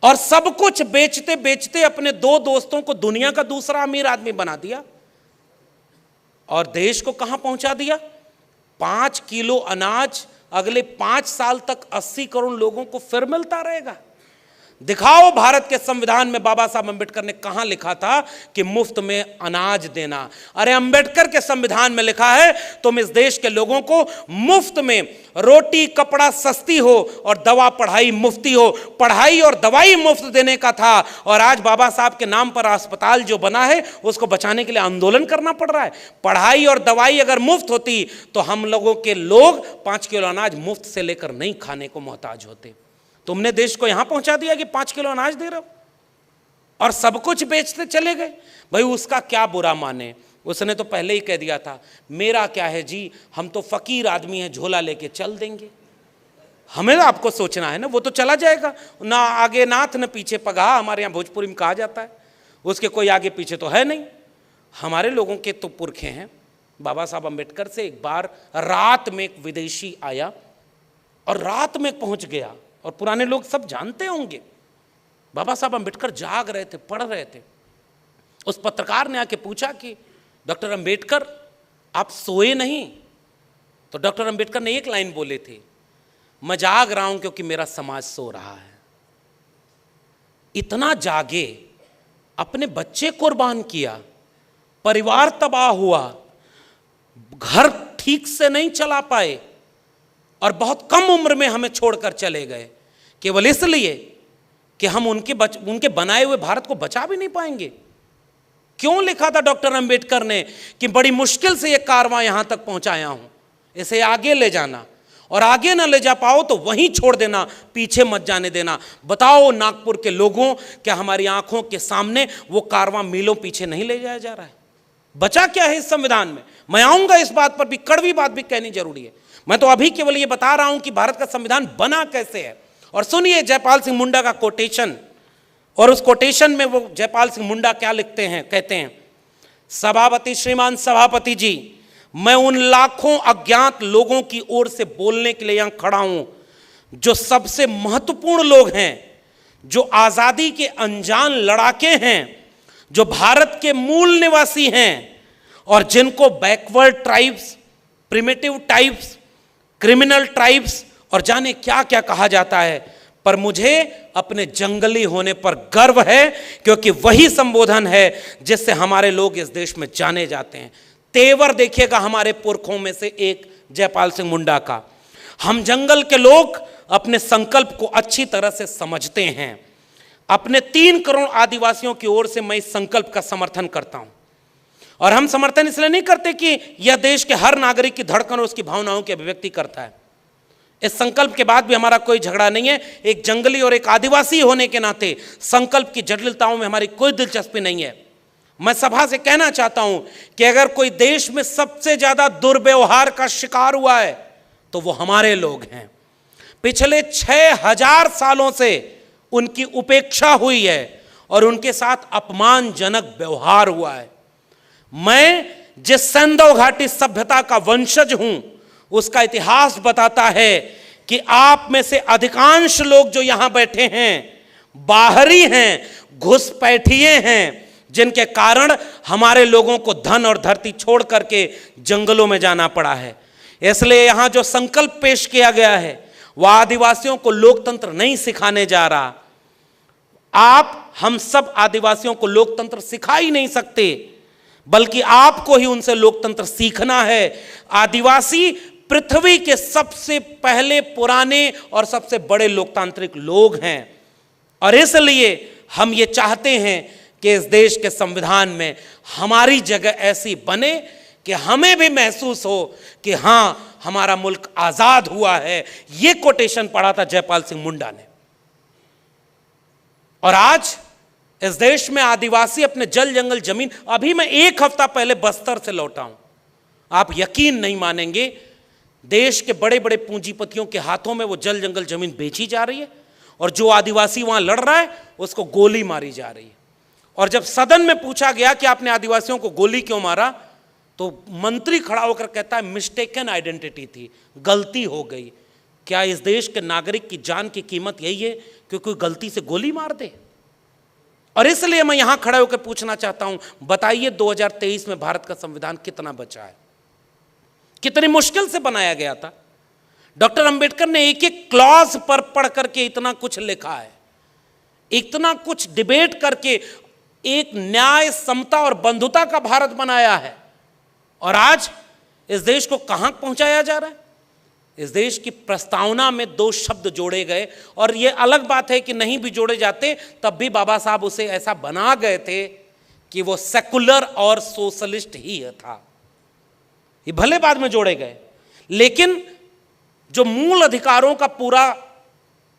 और सब कुछ बेचते बेचते अपने 2 दोस्तों को दुनिया का दूसरा अमीर आदमी बना दिया, और देश को कहां पहुंचा दिया? 5 किलो अनाज अगले 5 साल तक 80 करोड़ लोगों को फिर मिलता रहेगा। दिखाओ भारत के संविधान में बाबा साहब अंबेडकर ने कहां लिखा था कि मुफ्त में अनाज देना। अरे अंबेडकर के संविधान में लिखा है तुम इस देश के लोगों को मुफ्त में रोटी कपड़ा सस्ती हो और दवा पढ़ाई मुफ्ती हो। पढ़ाई और दवाई मुफ्त देने का था, और आज बाबा साहब के नाम पर अस्पताल जो बना है उसको बचाने के लिए आंदोलन करना पड़ रहा है। पढ़ाई और दवाई अगर मुफ्त होती तो हम लोगों के लोग 5 किलो अनाज मुफ्त से लेकर नहीं खाने को मोहताज होते। तुमने देश को यहां पहुंचा दिया कि 5 किलो अनाज दे रहे हो और सब कुछ बेचते चले गए। भाई उसका क्या बुरा माने, उसने तो पहले ही कह दिया था मेरा क्या है जी, हम तो फकीर आदमी हैं, झोला लेके चल देंगे। हमें तो आपको सोचना है ना, वो तो चला जाएगा, ना आगे नाथ न पीछे पगा, हमारे यहाँ भोजपुरी में कहा जाता है। उसके कोई आगे पीछे तो है नहीं। हमारे लोगों के तो पुरखे हैं। बाबा साहब अम्बेडकर से एक बार रात में एक विदेशी आया और रात में पहुंच गया, और पुराने लोग सब जानते होंगे बाबा साहब अम्बेडकर जाग रहे थे, पढ़ रहे थे। उस पत्रकार ने आके पूछा कि डॉक्टर अम्बेडकर आप सोए नहीं? तो डॉक्टर अम्बेडकर ने एक लाइन बोले थे, मैं जाग रहा हूं क्योंकि मेरा समाज सो रहा है। इतना जागे, अपने बच्चे कुर्बान किया, परिवार तबाह हुआ, घर ठीक से नहीं चला पाए, और बहुत कम उम्र में हमें छोड़कर चले गए, केवल इसलिए कि हम उनके बनाए हुए भारत को बचा भी नहीं पाएंगे। क्यों लिखा था डॉक्टर अंबेडकर ने कि बड़ी मुश्किल से यह कारवां यहां तक पहुंचाया हूं, इसे आगे ले जाना, और आगे ना ले जा पाओ तो वहीं छोड़ देना, पीछे मत जाने देना। बताओ नागपुर के लोगों, क्या हमारी आंखों के सामने वो कारवां मीलों पीछे नहीं ले जाया जा रहा है? बचा क्या है इस संविधान में? मैं आऊंगा इस बात पर भी, कड़वी बात भी कहनी जरूरी है। मैं तो अभी केवल ये बता रहा हूं कि भारत का संविधान बना कैसे है। और सुनिए जयपाल सिंह मुंडा का कोटेशन, और उस कोटेशन में वो जयपाल सिंह मुंडा क्या लिखते हैं, कहते हैं, सभापति, श्रीमान सभापति जी, मैं उन लाखों अज्ञात लोगों की ओर से बोलने के लिए यहां खड़ा हूं जो सबसे महत्वपूर्ण लोग हैं, जो आजादी के अनजान लड़ाके हैं, जो भारत के मूल निवासी हैं, और जिनको backward tribes, primitive tribes, criminal tribes और जाने क्या क्या कहा जाता है। पर मुझे अपने जंगली होने पर गर्व है, क्योंकि वही संबोधन है जिससे हमारे लोग इस देश में जाने जाते हैं। तेवर देखिएगा हमारे पुरखों में से एक जयपाल सिंह मुंडा का। हम जंगल के लोग अपने संकल्प को अच्छी तरह से समझते हैं। अपने 3 करोड़ आदिवासियों की ओर से मैं इस संकल्प का समर्थन करता हूं, और हम समर्थन इसलिए नहीं करते कि यह देश के हर नागरिक की धड़कन और उसकी भावनाओं की अभिव्यक्ति करता है। इस संकल्प के बाद भी हमारा कोई झगड़ा नहीं है। एक जंगली और एक आदिवासी होने के नाते संकल्प की जटिलताओं में हमारी कोई दिलचस्पी नहीं है। मैं सभा से कहना चाहता हूं कि अगर कोई देश में सबसे ज्यादा दुर्व्यवहार का शिकार हुआ है तो वो हमारे लोग हैं। पिछले 6000 सालों से उनकी उपेक्षा हुई है और उनके साथ अपमानजनक व्यवहार हुआ है। मैं जिस सैंधव घाटी सभ्यता का वंशज हूं, उसका इतिहास बताता है कि आप में से अधिकांश लोग जो यहां बैठे हैं बाहरी हैं, घुसपैठिए हैं, जिनके कारण हमारे लोगों को धन और धरती छोड़ करके जंगलों में जाना पड़ा है। इसलिए यहां जो संकल्प पेश किया गया है वह आदिवासियों को लोकतंत्र नहीं सिखाने जा रहा। आप हम सब आदिवासियों को लोकतंत्र सिखा ही नहीं सकते, बल्कि आपको ही उनसे लोकतंत्र सीखना है। आदिवासी पृथ्वी के सबसे पहले पुराने और सबसे बड़े लोकतांत्रिक लोग हैं, और इसलिए हम ये चाहते हैं कि इस देश के संविधान में हमारी जगह ऐसी बने कि हमें भी महसूस हो कि हां, हमारा मुल्क आजाद हुआ है। यह कोटेशन पढ़ा था जयपाल सिंह मुंडा ने। और आज इस देश में आदिवासी अपने जल जंगल जमीन, अभी मैं 1 हफ्ता पहले बस्तर से लौटा हूं, आप यकीन नहीं मानेंगे, देश के बड़े बड़े पूंजीपतियों के हाथों में वो जल जंगल जमीन बेची जा रही है, और जो आदिवासी वहां लड़ रहा है उसको गोली मारी जा रही है। और जब सदन में पूछा गया कि आपने आदिवासियों को गोली क्यों मारा, तो मंत्री खड़ा होकर कहता है मिस्टेकन आइडेंटिटी थी, गलती हो गई। क्या इस देश के नागरिक की जान की कीमत यही है कि कोई गलती से गोली मार दे? और इसलिए मैं यहां खड़ा होकर पूछना चाहता हूं, बताइए 2023 में भारत का संविधान कितना बचा है? कितनी मुश्किल से बनाया गया था। डॉक्टर अंबेडकर ने एक एक क्लॉज पर पढ़ करके इतना कुछ लिखा है, इतना कुछ डिबेट करके एक न्याय, समता और बंधुता का भारत बनाया है। और आज इस देश को कहां पहुंचाया जा रहा है? इस देश की प्रस्तावना में 2 शब्द जोड़े गए, और यह अलग बात है कि नहीं भी जोड़े जाते तब भी बाबा साहब उसे ऐसा बना गए थे कि वो सेकुलर और सोशलिस्ट ही था। ये भले बाद में जोड़े गए, लेकिन जो मूल अधिकारों का पूरा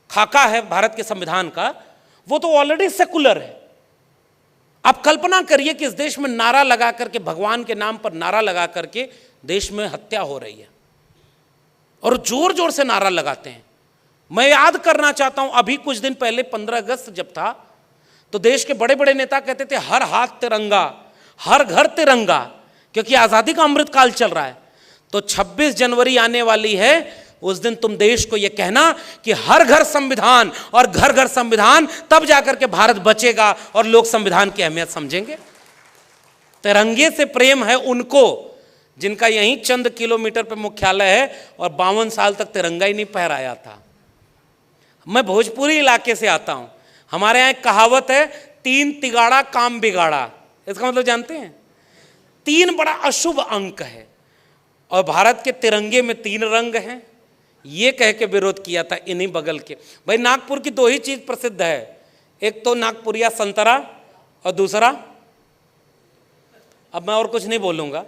खाका है भारत के संविधान का, वो तो ऑलरेडी सेकुलर है। आप कल्पना करिए कि इस देश में नारा लगा करके, भगवान के नाम पर नारा लगा करके देश में हत्या हो रही है, और जोर जोर से नारा लगाते हैं। मैं याद करना चाहता हूं, अभी कुछ दिन पहले 15 अगस्त जब था, तो देश के बड़े बड़े नेता कहते थे हर हाथ तिरंगा, हर घर तिरंगा, क्योंकि आजादी का अमृतकाल चल रहा है। तो 26 जनवरी आने वाली है, उस दिन तुम देश को यह कहना कि हर घर संविधान, और घर घर संविधान, तब जाकर के भारत बचेगा और लोग संविधान की अहमियत समझेंगे। तिरंगे से प्रेम है उनको जिनका यहीं चंद किलोमीटर पर मुख्यालय है और 52 साल तक तिरंगा ही नहीं फहराया था। मैं भोजपुरी इलाके से आता हूं, हमारे यहाँ एक कहावत है, 3 तिगाड़ा काम बिगाड़ा। इसका मतलब जानते हैं? 3 बड़ा अशुभ अंक है, और भारत के तिरंगे में 3 रंग हैं। ये कह के विरोध किया था इन्हीं बगल के। भाई नागपुर की 2 ही चीज प्रसिद्ध है, एक तो नागपुरिया संतरा, और दूसरा, अब मैं और कुछ नहीं बोलूंगा,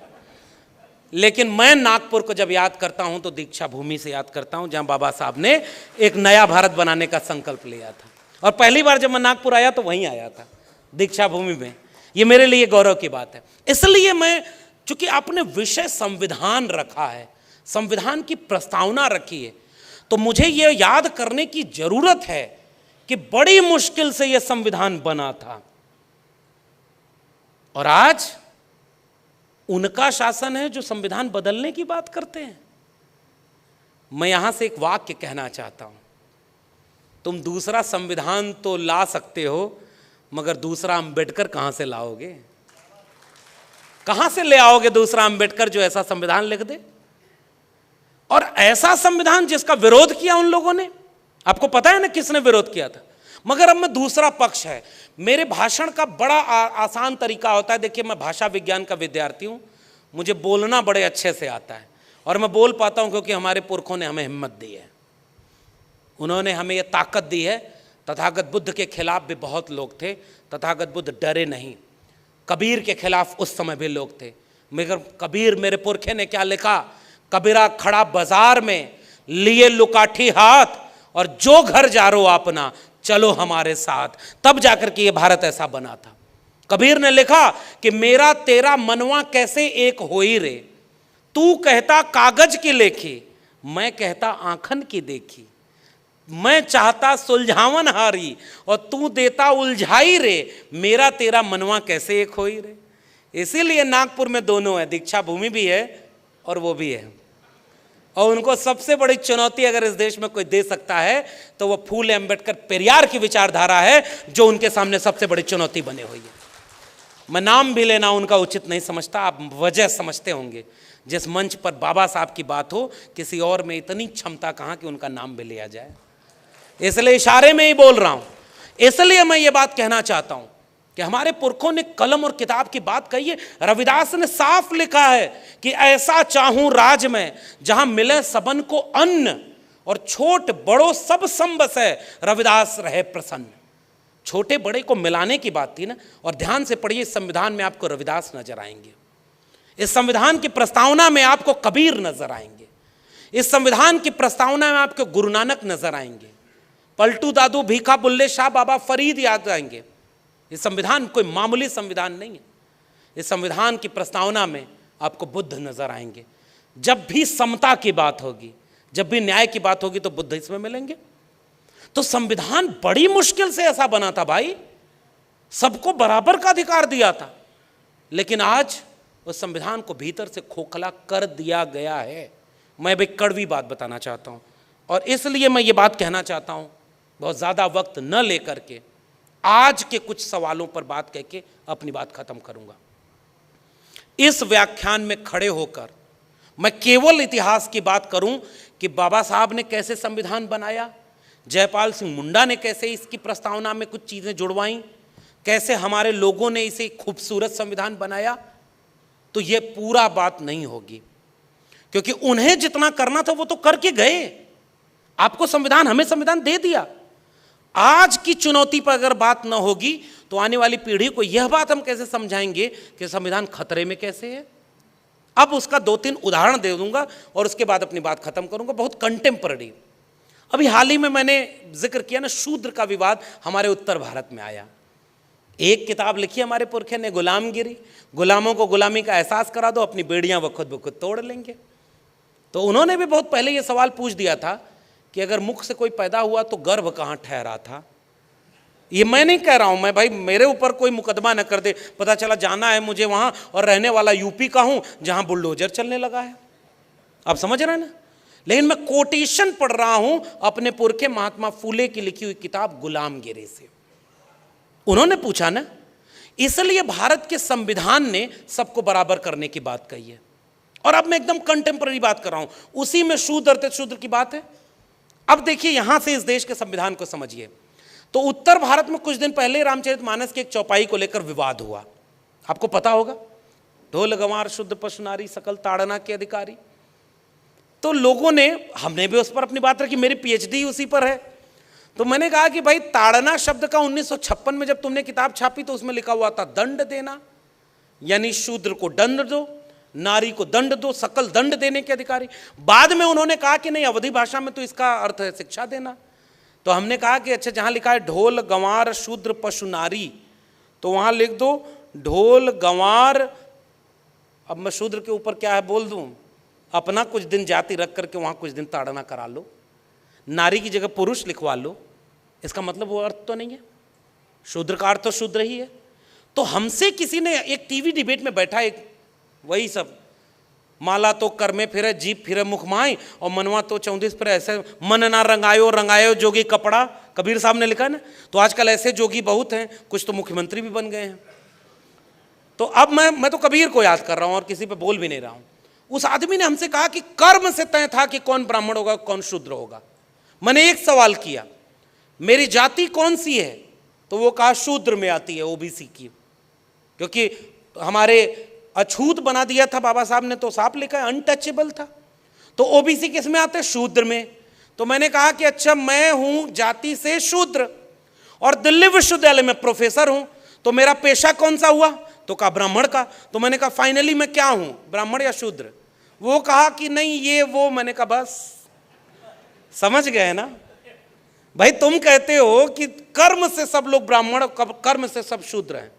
लेकिन मैं नागपुर को जब याद करता हूं तो दीक्षा भूमि से याद करता हूं, जहां बाबा साहब ने एक नया भारत बनाने का संकल्प लिया था। और पहली बार जब मैं नागपुर आया तो वहीं आया था, दीक्षा भूमि में। ये मेरे लिए गौरव की बात है। इसलिए मैं, चूंकि आपने विषय संविधान रखा है, संविधान की प्रस्तावना रखी है, तो मुझे यह याद करने की जरूरत है कि बड़ी मुश्किल से यह संविधान बना था, और आज उनका शासन है जो संविधान बदलने की बात करते हैं। मैं यहां से एक वाक्य कहना चाहता हूं, तुम दूसरा संविधान तो ला सकते हो, मगर दूसरा अंबेडकर कहां से लाओगे? कहां से ले आओगे दूसरा अंबेडकर जो ऐसा संविधान लिख दे? और ऐसा संविधान जिसका विरोध किया उन लोगों ने, आपको पता है ना किसने विरोध किया था। मगर अब मैं दूसरा पक्ष है, मेरे भाषण का बड़ा आसान तरीका होता है। देखिए, मैं भाषा विज्ञान का विद्यार्थी हूं, मुझे बोलना बड़े अच्छे से आता है, और मैं बोल पाता हूं क्योंकि हमारे पुरखों ने हमें हिम्मत दी है, उन्होंने हमें यह ताकत दी है। तथागत बुद्ध के खिलाफ भी बहुत लोग थे, तथागत बुद्ध डरे नहीं। कबीर के खिलाफ उस समय भी लोग थे, मगर कबीर, मेरे पुरखे ने क्या लिखा, कबीरा खड़ा बाजार में लिए लुकाठी हाथ, और जो घर जा रो अपना चलो हमारे साथ। तब जाकर के ये भारत ऐसा बना था। कबीर ने लिखा कि मेरा तेरा मनवा कैसे एक होई रे, तू कहता कागज की लेखी, मैं कहता आंखन की देखी, मैं चाहता सुलझावन हारी और तू देता उलझाई रे, मेरा तेरा मनवा कैसे एक होई रे। इसीलिए नागपुर में दोनों है, दीक्षा भूमि भी है और वो भी है। और उनको सबसे बड़ी चुनौती अगर इस देश में कोई दे सकता है तो वो फूले अंबेडकर पेरियार की विचारधारा है, जो उनके सामने सबसे बड़ी चुनौती बनी हुई है। मैं नाम भी लेना उनका उचित नहीं समझता, आप वजह समझते होंगे। जिस मंच पर बाबा साहब की बात हो, किसी और में इतनी क्षमता कहाँ कि उनका नाम भी लिया जाए। इसलिए इशारे में ही बोल रहा हूं। इसलिए मैं ये बात कहना चाहता हूं कि हमारे पुरखों ने कलम और किताब की बात कही है। रविदास ने साफ लिखा है कि ऐसा चाहूं राज में जहां मिले सबन को अन्न, और छोट बड़ो सब संबस है रविदास रहे प्रसन्न। छोटे बड़े को मिलाने की बात थी ना। और ध्यान से पढ़िए, इस संविधान में आपको रविदास नजर आएंगे, इस संविधान की प्रस्तावना में आपको कबीर नजर आएंगे, इस संविधान की प्रस्तावना में आपको गुरु नानक नजर आएंगे, पलटू दादू भीखा बुल्ले शाह बाबा फरीद याद आएंगे। इस संविधान कोई मामूली संविधान नहीं है। इस संविधान की प्रस्तावना में आपको बुद्ध नजर आएंगे। जब भी समता की बात होगी, जब भी न्याय की बात होगी, तो बुद्ध इसमें मिलेंगे। तो संविधान बड़ी मुश्किल से ऐसा बना था भाई, सबको बराबर का अधिकार दिया था, लेकिन आज उस संविधान को भीतर से खोखला कर दिया गया है। मैं भी कड़वी बात बताना चाहता हूं, और इसलिए मैं ये बात कहना चाहता हूं, बहुत ज़्यादा वक्त न लेकर के आज के कुछ सवालों पर बात कह के अपनी बात खत्म करूंगा। इस व्याख्यान में खड़े होकर मैं केवल इतिहास की बात करूं कि बाबा साहब ने कैसे संविधान बनाया, जयपाल सिंह मुंडा ने कैसे इसकी प्रस्तावना में कुछ चीज़ें जुड़वाई, कैसे हमारे लोगों ने इसे खूबसूरत संविधान बनाया, तो ये पूरा बात नहीं होगी, क्योंकि उन्हें जितना करना था वो तो करके गए। आपको संविधान, हमें संविधान दे दिया। आज की चुनौती पर अगर बात ना होगी तो आने वाली पीढ़ी को यह बात हम कैसे समझाएंगे कि संविधान खतरे में कैसे है। अब उसका 2-3 उदाहरण दे दूंगा और उसके बाद अपनी बात खत्म करूंगा, बहुत कंटेम्पररी। अभी हाल ही में मैंने जिक्र किया ना, शूद्र का विवाद हमारे उत्तर भारत में आया। एक किताब लिखी हमारे पुरखे ने, गुलामगिरी, गुलामों को गुलामी का एहसास करा दो, अपनी बेड़ियां वो खुद ब खुद तोड़ लेंगे। तो उन्होंने भी बहुत पहले ये सवाल पूछ दिया था कि अगर मुख से कोई पैदा हुआ तो गर्भ कहाँ ठहरा था। ये मैं नहीं कह रहा हूं, मैं भाई मेरे ऊपर कोई मुकदमा न कर दे, पता चला जाना है मुझे वहां और रहने वाला यूपी का हूं जहां बुलडोजर चलने लगा है। आप समझ रहे हैं ना। लेकिन मैं कोटेशन पढ़ रहा हूं अपने पुरखे महात्मा फूले की लिखी हुई किताब गुलामगिरी से। उन्होंने पूछा ना, इसलिए भारत के संविधान ने सबको बराबर करने की बात कही है। और अब मैं एकदम कंटेम्पररी बात कर रहा हूं, उसी में शूद्र ते शूद्र की बात है। अब देखिए, यहां से इस देश के संविधान को समझिए। तो उत्तर भारत में कुछ दिन पहले रामचरितमानस की एक चौपाई को लेकर विवाद हुआ, आपको पता होगा। ढोल गंवार शुद्ध पशु नारी सकल ताड़ना के अधिकारी। तो लोगों ने, हमने भी उस पर अपनी बात रखी, मेरी पीएचडी उसी पर है। तो मैंने कहा कि भाई ताड़ना शब्द का 1956 में जब तुमने किताब छापी तो उसमें लिखा हुआ था दंड देना, यानी शूद्र को दंड दो, नारी को दंड दो, सकल दंड देने के अधिकारी। बाद में उन्होंने कहा कि नहीं, अवधी भाषा में तो इसका अर्थ है शिक्षा देना। तो हमने कहा कि अच्छा, जहां लिखा है ढोल गंवार शूद्र पशु नारी, तो वहां लिख दो ढोल गंवार। अब मैं शूद्र के ऊपर क्या है बोल दूं, अपना कुछ दिन जाति रख करके वहां कुछ दिन ताड़ना करा लो, नारी की जगह पुरुष लिखवा लो। इसका मतलब वो अर्थ तो नहीं है, शूद्र का अर्थ तो शूद्र ही है। तो हमसे किसी ने एक टीवी डिबेट में बैठा, एक वही सब, माला तो कर में फिरे जीप फिरे मुख माई, और मनवा तो 34 पर ऐसे मन ना रंगायो रंगायो जोगी कपड़ा, कबीर साहब ने लिखा है ना। तो आजकल ऐसे जोगी बहुत हैं, कुछ तो मुख्यमंत्री भी बन गए हैं। तो अब मैं तो कबीर को याद कर रहा हूं और किसी पे बोल भी नहीं रहा हूं। उस आदमी ने हमसे कहा कि कर्म से तय था कि कौन ब्राह्मण होगा कौन शूद्र होगा। मैंने एक सवाल किया, मेरी जाति कौन सी है, तो वो कहा शूद्र में आती है, ओबीसी की, क्योंकि हमारे अछूत बना दिया था बाबा साहब ने, तो साफ लिखा है अनटचेबल था। तो ओबीसी किस में आते हैं, शूद्र में। तो मैंने कहा कि अच्छा, मैं हूं जाति से शूद्र और दिल्ली विश्वविद्यालय में प्रोफेसर हूं, तो मेरा पेशा कौन सा हुआ, तो कहा ब्राह्मण का। तो मैंने कहा फाइनली मैं क्या हूं, ब्राह्मण या शूद्र। वो कहा कि नहीं ये वो। मैंने कहा बस समझ गए ना भाई, तुम कहते हो कि कर्म से सब लोग ब्राह्मण, कर्म से सब शूद्र हैं,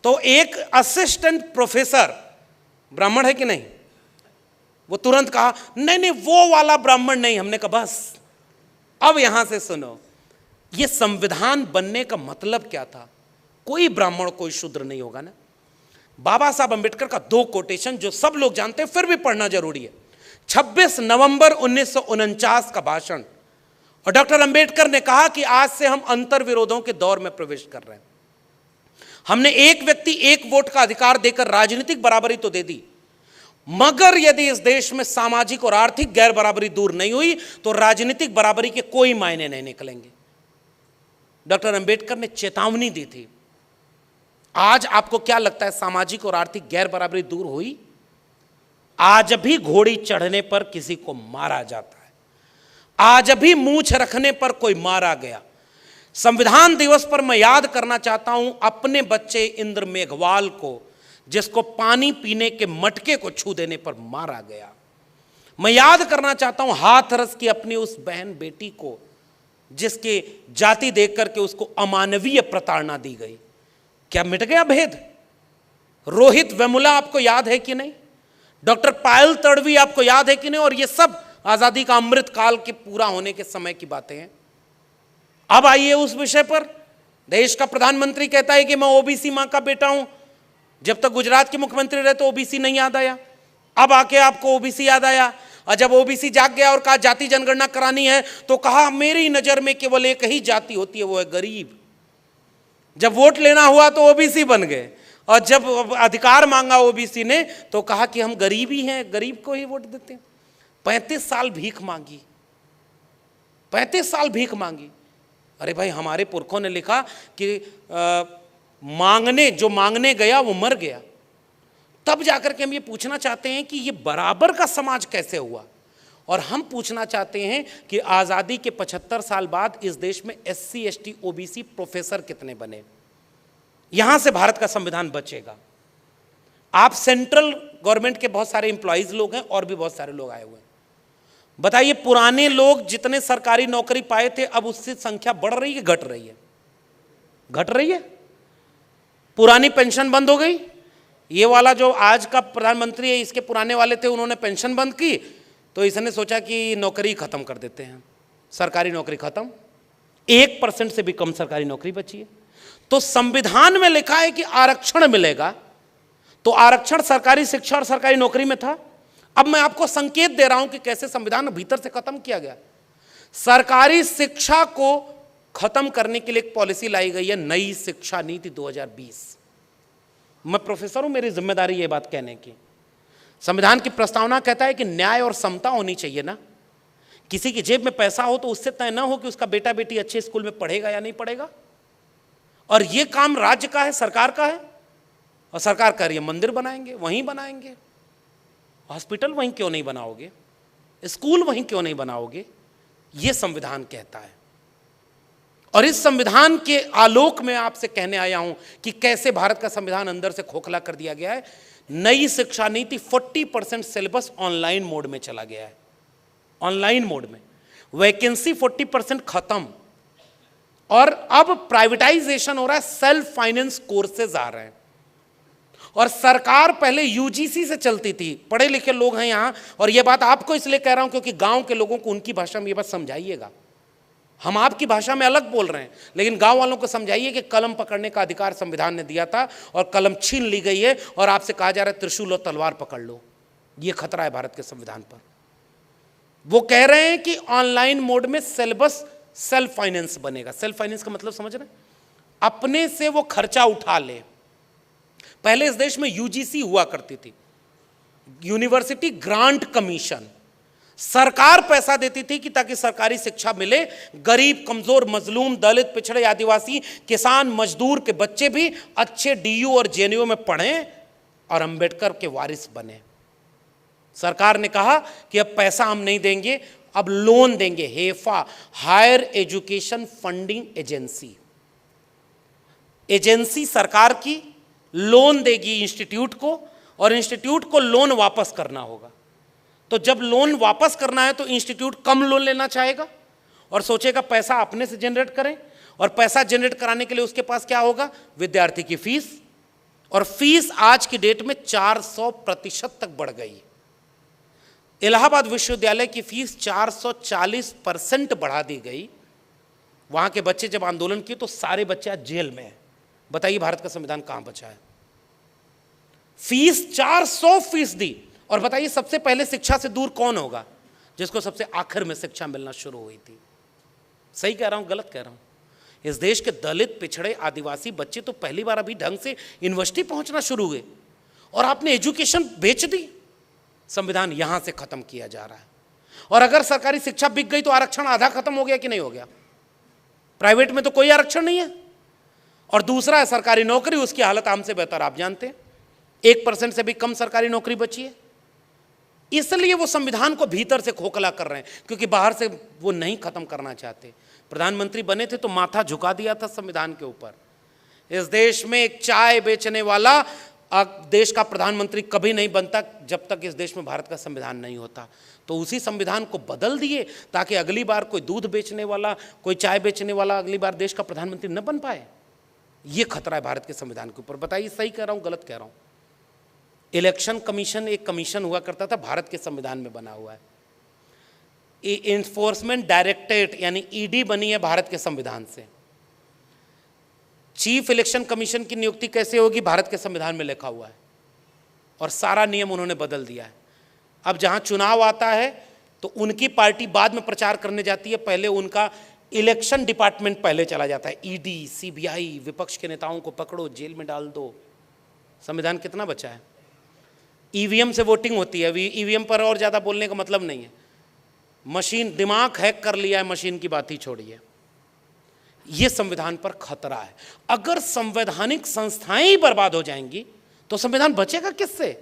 तो एक असिस्टेंट प्रोफेसर ब्राह्मण है कि नहीं। वो तुरंत कहा नहीं नहीं वो वाला ब्राह्मण नहीं। हमने कहा बस अब यहां से सुनो, ये संविधान बनने का मतलब क्या था, कोई ब्राह्मण कोई शूद्र नहीं होगा ना। बाबा साहब अंबेडकर का 2 कोटेशन जो सब लोग जानते हैं फिर भी पढ़ना जरूरी है। 26 नवंबर 1949 का भाषण, और डॉक्टर अंबेडकर ने कहा कि आज से हम अंतर्विरोधों के दौर में प्रवेश कर रहे हैं। हमने एक व्यक्ति एक वोट का अधिकार देकर राजनीतिक बराबरी तो दे दी, मगर यदि इस देश में सामाजिक और आर्थिक गैर बराबरी दूर नहीं हुई तो राजनीतिक बराबरी के कोई मायने नहीं निकलेंगे। डॉक्टर अंबेडकर ने चेतावनी दी थी। आज आपको क्या लगता है, सामाजिक और आर्थिक गैर बराबरी दूर हुई? आज भी घोड़ी चढ़ने पर किसी को मारा जाता है, आज भी मूंछ रखने पर कोई मारा गया। संविधान दिवस पर मैं याद करना चाहता हूं अपने बच्चे इंद्र मेघवाल को, जिसको पानी पीने के मटके को छू देने पर मारा गया। मैं याद करना चाहता हूं हाथरस की अपनी उस बहन बेटी को, जिसकी जाति देख करके उसको अमानवीय प्रताड़ना दी गई। क्या मिट गया भेद? रोहित वेमुला आपको याद है कि नहीं? डॉक्टर पायल तड़वी आपको याद है कि नहीं? और ये सब आजादी का अमृत काल के पूरा होने के समय की बातें हैं। अब आइए उस विषय पर। देश का प्रधानमंत्री कहता है कि मैं ओबीसी मां का बेटा हूं। जब तक गुजरात के मुख्यमंत्री रहे तो ओबीसी नहीं याद आया, अब आके आपको ओबीसी याद आया। और जब ओबीसी जाग गया और कहा जाति जनगणना करानी है तो कहा मेरी नजर में केवल एक ही जाति होती है, वो है गरीब। जब वोट लेना हुआ तो ओबीसी बन गए, और जब अधिकार मांगा ओबीसी ने तो कहा कि हम गरीब ही हैं, गरीब को ही वोट देते हैं। 35 साल भीख मांगी, 35 साल भीख मांगी। अरे भाई, हमारे पुरखों ने लिखा कि जो मांगने गया वो मर गया। तब जाकर के हम ये पूछना चाहते हैं कि ये बराबर का समाज कैसे हुआ, और हम पूछना चाहते हैं कि आज़ादी के 75 साल बाद इस देश में SC ST OBC प्रोफेसर कितने बने। यहां से भारत का संविधान बचेगा। आप सेंट्रल गवर्नमेंट के बहुत सारे एम्प्लॉयज लोग हैं और भी बहुत सारे लोग आए हुए हैं। बताइए, पुराने लोग जितने सरकारी नौकरी पाए थे अब उससे संख्या बढ़ रही है, घट रही है? घट रही है। पुरानी पेंशन बंद हो गई। ये वाला जो आज का प्रधानमंत्री है, इसके पुराने वाले थे, उन्होंने पेंशन बंद की तो इसने सोचा कि नौकरी खत्म कर देते हैं, सरकारी नौकरी खत्म। 1% से भी कम सरकारी नौकरी बची है। तो संविधान में लिखा है कि आरक्षण मिलेगा, तो आरक्षण सरकारी शिक्षा और सरकारी नौकरी में था। अब मैं आपको संकेत दे रहा हूं कि कैसे संविधान भीतर से खत्म किया गया। सरकारी शिक्षा को खत्म करने के लिए एक पॉलिसी लाई गई है, नई शिक्षा नीति 2020। मैं प्रोफेसर हूं, मेरी जिम्मेदारी ये बात कहने की। संविधान की प्रस्तावना कहता है कि न्याय और समता होनी चाहिए ना। किसी की जेब में पैसा हो तो उससे तय ना हो कि उसका बेटा बेटी अच्छे स्कूल में पढ़ेगा या नहीं पढ़ेगा। और ये काम राज्य का है, सरकार का है, और सरकार कह रही है मंदिर बनाएंगे, वहीं बनाएंगे। हॉस्पिटल वहीं क्यों नहीं बनाओगे? स्कूल वहीं क्यों नहीं बनाओगे? ये संविधान कहता है। और इस संविधान के आलोक में आपसे कहने आया हूं कि कैसे भारत का संविधान अंदर से खोखला कर दिया गया है। नई शिक्षा नीति 40% सिलेबस ऑनलाइन मोड में चला गया है। ऑनलाइन मोड में वैकेंसी 40% खत्म, और अब प्राइवेटाइजेशन हो रहा है, सेल्फ फाइनेंस कोर्सेज आ रहे हैं। और सरकार पहले यूजीसी से चलती थी, पढ़े लिखे लोग हैं यहां, और यह बात आपको इसलिए कह रहा हूं क्योंकि गांव के लोगों को उनकी भाषा में यह बात समझाइएगा। हम आपकी भाषा में अलग बोल रहे हैं, लेकिन गांव वालों को समझाइए कि कलम पकड़ने का अधिकार संविधान ने दिया था और कलम छीन ली गई है, और आपसे कहा जा रहा है त्रिशूल और तलवार पकड़ लो। यह खतरा है भारत के संविधान पर। वो कह रहे हैं कि ऑनलाइन मोड में सिलेबस सेल्फ फाइनेंस बनेगा। सेल्फ फाइनेंस का मतलब समझ रहे हैं? अपने से वो खर्चा उठा ले। पहले इस देश में यूजीसी हुआ करती थी, यूनिवर्सिटी ग्रांट कमीशन। सरकार पैसा देती थी कि ताकि सरकारी शिक्षा मिले, गरीब, कमजोर, मजलूम, दलित, पिछड़े, आदिवासी, किसान, मजदूर के बच्चे भी अच्छे DU और JNU में पढ़ें और अंबेडकर के वारिस बने। सरकार ने कहा कि अब पैसा हम नहीं देंगे, अब लोन देंगे। HEFA, higher education funding agency, agency सरकार की लोन देगी इंस्टीट्यूट को, और इंस्टीट्यूट को लोन वापस करना होगा। तो जब लोन वापस करना है तो इंस्टीट्यूट कम लोन लेना चाहेगा और सोचेगा पैसा अपने से जनरेट करें, और पैसा जनरेट कराने के लिए उसके पास क्या होगा? विद्यार्थी की फीस। और फीस आज की डेट में 400% तक बढ़ गई। इलाहाबाद विश्वविद्यालय की फीस 440% बढ़ा दी गई। वहां के बच्चे जब आंदोलन किए तो सारे बच्चे आज जेल में हैं। बताइए भारत का संविधान कहां बचा है? फीस 400%। और बताइए सबसे पहले शिक्षा से दूर कौन होगा? जिसको सबसे आखिर में शिक्षा मिलना शुरू हुई थी। सही कह रहा हूं, गलत कह रहा हूं? इस देश के दलित, पिछड़े, आदिवासी बच्चे तो पहली बार अभी ढंग से यूनिवर्सिटी पहुंचना शुरू हुए, और आपने एजुकेशन बेच दी। संविधान यहां से खत्म किया जा रहा है। और अगर सरकारी शिक्षा बिक गई तो आरक्षण आधा खत्म हो गया कि नहीं हो गया? प्राइवेट में तो कोई आरक्षण नहीं है। और दूसरा है सरकारी नौकरी, उसकी हालत हमसे बेहतर आप जानते हैं। 1% से भी कम सरकारी नौकरी बची है। इसलिए वो संविधान को भीतर से खोखला कर रहे हैं, क्योंकि बाहर से वो नहीं खत्म करना चाहते। प्रधानमंत्री बने थे तो माथा झुका दिया था संविधान के ऊपर। इस देश में एक चाय बेचने वाला देश का प्रधानमंत्री कभी नहीं बनता जब तक इस देश में भारत का संविधान नहीं होता। तो उसी संविधान को बदल दिए ताकि अगली बार कोई दूध बेचने वाला, कोई चाय बेचने वाला अगली बार देश का प्रधानमंत्री न बन पाए। ये खतरा है भारत के संविधान के ऊपर। बताइए सही कह रहा हूं, गलत कह रहा हूं? इलेक्शन कमीशन एक कमीशन हुआ करता था, भारत के संविधान में बना हुआ है। इन्फोर्समेंट डायरेक्टरेट यानी ईडी बनी है भारत के संविधान से। चीफ इलेक्शन कमीशन की नियुक्ति कैसे होगी? भारत के संविधान में लिखा हुआ है। और सारा नियम उन्होंने बदल दिया है। अब जहां चुनाव आता है तो उनकी पार्टी बाद में प्रचार करने जाती है, पहले उनका इलेक्शन डिपार्टमेंट पहले चला जाता है। ईडी, सीबीआई, विपक्ष के नेताओं को पकड़ो, जेल में डाल दो। संविधान कितना बचा है? ईवीएम से वोटिंग होती है। ईवीएम पर और ज़्यादा बोलने का मतलब नहीं है। मशीन, दिमाग हैक कर लिया है, मशीन की बात ही छोड़िए। ये संविधान पर खतरा है। अगर संवैधानिक संस्थाएं ही बर्बाद हो जाएंगी तो संविधान बचेगा किससे?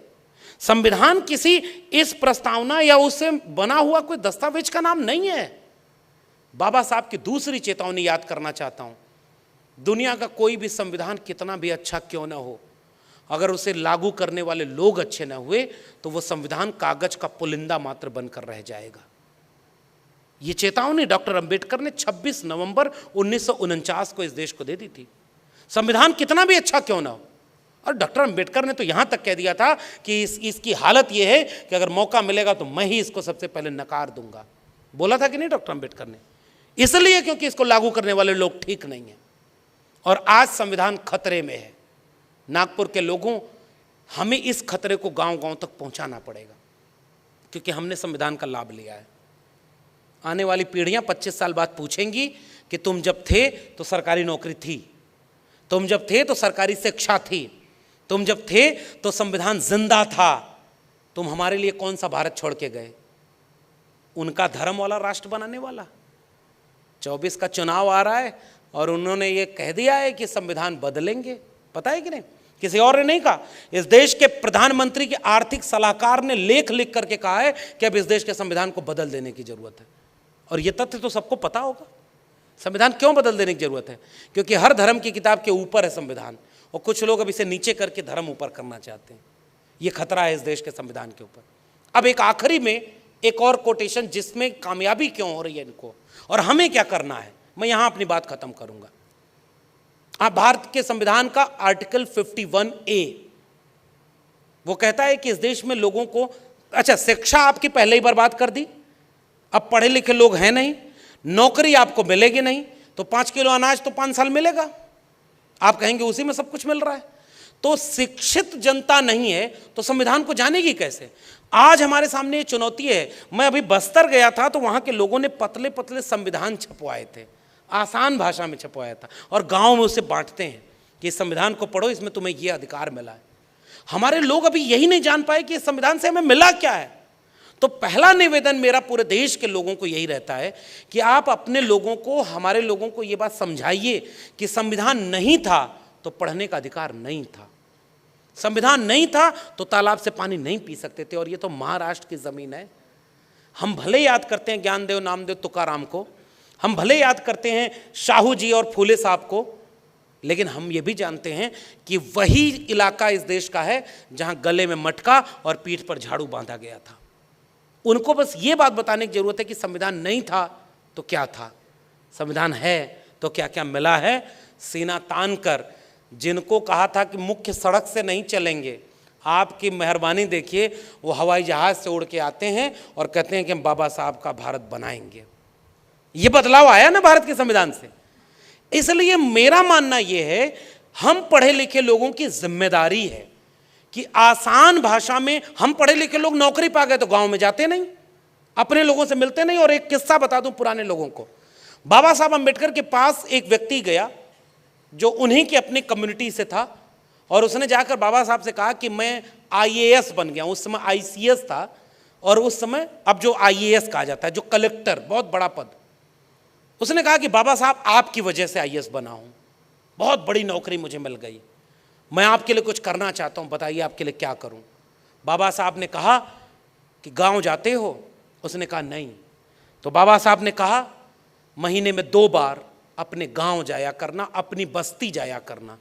संविधान किसी इस प्रस्तावना या उससे बना हुआ कोई दस्तावेज का नाम नहीं है। बाबा साहब की दूसरी चेतावनी याद करना चाहता हूं। दुनिया का कोई भी संविधान कितना भी अच्छा क्यों ना हो, अगर उसे लागू करने वाले लोग अच्छे ना हुए तो वो संविधान कागज का पुलिंदा मात्र बनकर रह जाएगा। ये चेतावनी डॉक्टर अंबेडकर ने 26 नवंबर 1949 को इस देश को दे दी थी। संविधान कितना भी अच्छा क्यों ना हो। और डॉक्टर अंबेडकर ने तो यहां तक कह दिया था कि इसकी हालत यह है कि अगर मौका मिलेगा तो मैं ही इसको सबसे पहले नकार दूंगा। बोला था कि नहीं डॉक्टर अंबेडकर ने? इसलिए क्योंकि इसको लागू करने वाले लोग ठीक नहीं है। और आज संविधान खतरे में है। नागपुर के लोगों, हमें इस खतरे को गांव-गांव तक पहुंचाना पड़ेगा, क्योंकि हमने संविधान का लाभ लिया है। आने वाली पीढ़ियां 25 साल बाद पूछेंगी कि तुम जब थे तो सरकारी नौकरी थी, तुम जब थे तो सरकारी शिक्षा थी, तुम जब थे तो संविधान जिंदा था, तुम हमारे लिए कौन सा भारत छोड़ के गए? उनका धर्म वाला राष्ट्र बनाने वाला। 24 का चुनाव आ रहा है और उन्होंने ये कह दिया है कि संविधान बदलेंगे। पता है कि नहीं? किसी और ने नहीं कहा। इस देश के प्रधानमंत्री के आर्थिक सलाहकार ने लेख लिख करके कहा है कि अब इस देश के संविधान को बदल देने की जरूरत है। और यह तथ्य तो सबको पता होगा। संविधान क्यों बदल देने की जरूरत है? क्योंकि हर धर्म की किताब के ऊपर है संविधान, और कुछ लोग अब इसे नीचे करके धर्म ऊपर करना चाहते हैं। यह खतरा है इस देश के संविधान के ऊपर। अब एक आखिरी में एक और कोटेशन, जिसमें कामयाबी क्यों हो रही है इनको और हमें क्या करना है, मैं यहां अपनी बात खत्म करूंगा। आप भारत के संविधान का आर्टिकल 51A वो कहता है कि इस देश में लोगों को, अच्छा शिक्षा आपकी पहले ही बर्बाद कर दी, अब पढ़े लिखे लोग हैं नहीं, नौकरी आपको मिलेगी नहीं, तो 5 किलो अनाज तो 5 साल मिलेगा, आप कहेंगे उसी में सब कुछ मिल रहा है। तो शिक्षित जनता नहीं है तो संविधान को जानेगी कैसे? आज हमारे सामने ये चुनौती है। मैं अभी बस्तर गया था तो वहां के लोगों ने पतले पतले संविधान छपवाए थे, आसान भाषा में छपवाया था, और गांव में उसे बांटते हैं कि इस संविधान को पढ़ो, इसमें तुम्हें ये अधिकार मिला है। हमारे लोग अभी यही नहीं जान पाए कि इस संविधान से हमें मिला क्या है। तो पहला निवेदन मेरा पूरे देश के लोगों को यही रहता है कि आप अपने लोगों को, हमारे लोगों को ये बात समझाइए कि संविधान नहीं था तो पढ़ने का अधिकार नहीं था, संविधान नहीं था तो तालाब से पानी नहीं पी सकते थे। और ये तो महाराष्ट्र की जमीन है। हम भले याद करते हैं ज्ञानदेव, नामदेव, तुकाराम को, हम भले याद करते हैं शाहू जी और फूले साहब को, लेकिन हम ये भी जानते हैं कि वही इलाका इस देश का है जहां गले में मटका और पीठ पर झाड़ू बांधा गया था। उनको बस ये बात बताने की जरूरत है कि संविधान नहीं था तो क्या था, संविधान है तो क्या क्या मिला है। सीना तान कर जिनको कहा था कि मुख्य सड़क से नहीं चलेंगे, आपकी मेहरबानी देखिए, वो हवाई जहाज से उड़ के आते हैं और कहते हैं कि हम बाबा साहब का भारत बनाएंगे। ये बदलाव आया ना भारत के संविधान से। इसलिए मेरा मानना यह है, हम पढ़े लिखे लोगों की जिम्मेदारी है कि आसान भाषा में हम पढ़े लिखे लोग नौकरी पा गए तो गांव में जाते नहीं, अपने लोगों से मिलते नहीं। और एक किस्सा बता दूं पुराने लोगों को, बाबा साहब अम्बेडकर के पास एक व्यक्ति गया जो उन्हीं की अपनी कम्युनिटी से था, और उसने जाकर बाबा साहब से कहा कि मैं IAS बन गया। उस समय ICS था, और उस समय अब जो IAS कहा जाता है, जो कलेक्टर, बहुत बड़ा पद। उसने कहा कि बाबा साहब आपकी वजह से IAS बना हूं, बहुत बड़ी नौकरी मुझे मिल गई, मैं आपके लिए कुछ करना चाहता हूं, बताइए आपके लिए क्या करूं। बाबा साहब ने कहा कि गांव जाते हो? उसने कहा नहीं। तो बाबा साहब ने कहा महीने में 2 बार अपने गांव जाया करना, अपनी बस्ती जाया करना।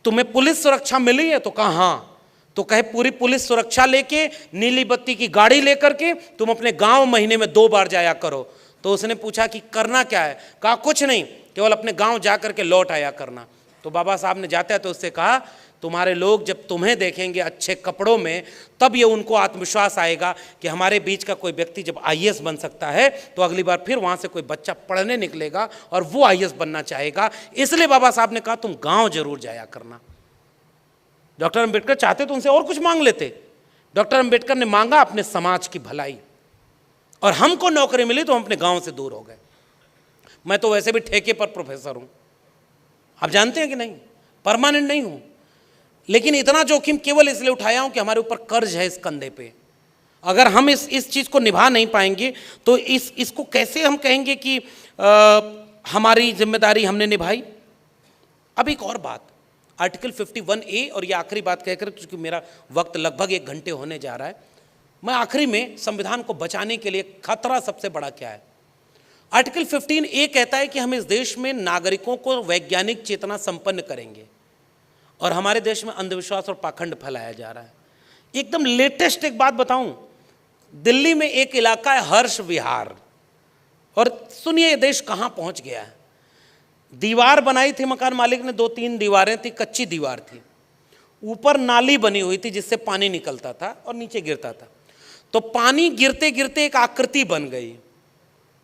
तुम्हें पुलिस सुरक्षा मिली है? तो कहा हाँ। तो कहे पूरी पुलिस सुरक्षा लेके, नीली बत्ती की गाड़ी लेकर के तुम अपने गांव महीने में 2 बार जाया करो। तो उसने पूछा कि करना क्या है? कहा कुछ नहीं, केवल अपने गांव जा करके लौट आया करना। तो बाबा साहब ने जाते हैं तो उससे कहा तुम्हारे लोग जब तुम्हें देखेंगे अच्छे कपड़ों में, तब ये उनको आत्मविश्वास आएगा कि हमारे बीच का कोई व्यक्ति जब IAS बन सकता है तो अगली बार फिर वहाँ से कोई बच्चा पढ़ने निकलेगा और वो IAS बनना चाहेगा। इसलिए बाबा साहब ने कहा तुम गांव जरूर जाया करना। डॉक्टर अम्बेडकर चाहते तो उनसे और कुछ मांग लेते। डॉक्टर अम्बेडकर ने मांगा अपने समाज की भलाई, और हमको नौकरी मिली तो हम अपने गांव से दूर हो गए। मैं तो वैसे भी ठेके पर प्रोफेसर हूं, आप जानते हैं कि नहीं, परमानेंट नहीं हूं, लेकिन इतना जोखिम केवल इसलिए उठाया हूं कि हमारे ऊपर कर्ज है इस कंधे पे। अगर हम इस चीज को निभा नहीं पाएंगे तो इसको कैसे हम कहेंगे कि हमारी जिम्मेदारी हमने निभाई। अब एक और बात, आर्टिकल 51A, और ये आखिरी बात कहकर क्योंकि मेरा वक्त लगभग 1 घंटे होने जा रहा है, मैं आखिरी में संविधान को बचाने के लिए खतरा सबसे बड़ा क्या है। आर्टिकल 15A कहता है कि हम इस देश में नागरिकों को वैज्ञानिक चेतना संपन्न करेंगे, और हमारे देश में अंधविश्वास और पाखंड फैलाया जा रहा है। एकदम लेटेस्ट एक बात बताऊं, दिल्ली में एक इलाका है हर्ष विहार, और सुनिए ये देश कहां पहुंच गया है। दीवार बनाई थी मकान मालिक ने, 2-3 दीवारें थी, कच्ची दीवार थी, ऊपर नाली बनी हुई थी जिससे पानी निकलता था और नीचे गिरता था। तो पानी गिरते गिरते एक आकृति बन गई।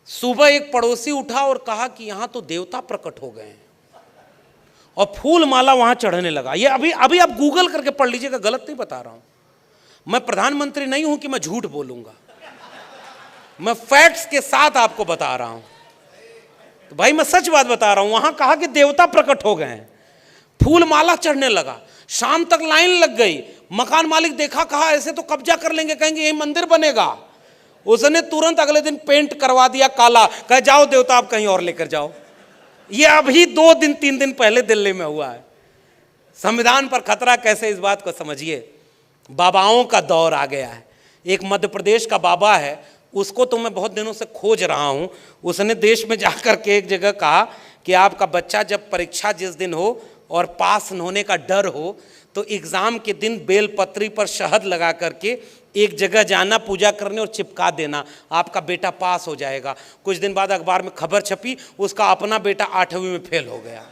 सुबह एक पड़ोसी उठा और कहा कि यहां तो देवता प्रकट हो गए हैं, और फूल माला वहां चढ़ने लगा। ये अभी आप गूगल करके पढ़ लीजिएगा, गलत नहीं बता रहा हूं। मैं प्रधानमंत्री नहीं हूं कि मैं झूठ बोलूंगा, मैं फैक्ट्स के साथ आपको बता रहा हूं। तो भाई मैं सच बात बता रहा हूं, वहां कहा कि देवता प्रकट हो गए हैं, फूल माला चढ़ने लगा, शाम तक लाइन लग गई। मकान मालिक देखा, कहा ऐसे तो कब्जा कर लेंगे, कहेंगे यही मंदिर बनेगा। उसने तुरंत अगले दिन पेंट करवा दिया काला, कहे जाओ देवता आप कहीं और लेकर जाओ। ये अभी 2-3 दिन पहले दिल्ली में हुआ है। संविधान पर खतरा कैसे, इस बात को समझिए। बाबाओं का दौर आ गया है। एक मध्य प्रदेश का बाबा है, उसको तो मैं बहुत दिनों से खोज रहा हूं। उसने देश में जाकर के एक जगह कहा कि आपका बच्चा जब परीक्षा जिस दिन हो और पास होने का डर हो तो एग्जाम के दिन बेलपत्री पर शहद लगा करके एक जगह जाना, पूजा करने और चिपका देना, आपका बेटा पास हो जाएगा। कुछ दिन बाद अखबार में खबर छपी, उसका अपना बेटा 8वीं में फेल हो गया।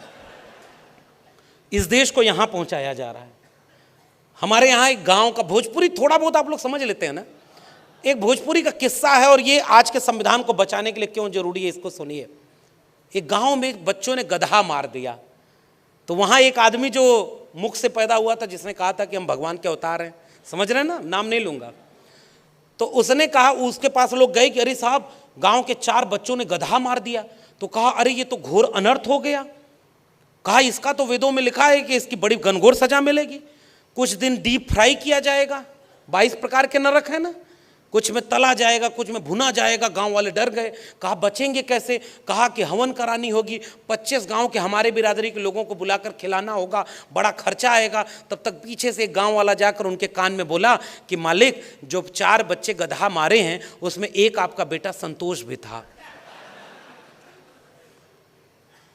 इस देश को यहां पहुंचाया जा रहा है। हमारे यहाँ एक गांव का, भोजपुरी थोड़ा बहुत आप लोग समझ लेते हैं ना, एक भोजपुरी का किस्सा है, और ये आज के संविधान को बचाने के लिए क्यों जरूरी है इसको सुनिए। एक गांव में बच्चों ने गधा मार दिया, तो वहां एक आदमी जो मुख से पैदा हुआ था, जिसने कहा था कि हम भगवान के अवतार हैं, समझ रहे हैं ना, नाम नहीं लूंगा, तो उसने कहा, उसके पास लोग गए कि अरे साहब गांव के 4 बच्चों ने गधा मार दिया। तो कहा अरे ये तो घोर अनर्थ हो गया। कहा इसका तो वेदों में लिखा है कि इसकी बड़ी घनघोर सजा मिलेगी। कुछ दिन डीप फ्राई किया जाएगा, 22 प्रकार के नरक है ना, कुछ में तला जाएगा, कुछ में भुना जाएगा। गांव वाले डर गए, कहा बचेंगे कैसे। कहा कि हवन करानी होगी, 25 गांव के हमारे बिरादरी के लोगों को बुलाकर खिलाना होगा, बड़ा खर्चा आएगा। तब तक पीछे से एक गांव वाला जाकर उनके कान में बोला कि मालिक जो 4 बच्चे गधा मारे हैं उसमें एक आपका बेटा संतोष भी था।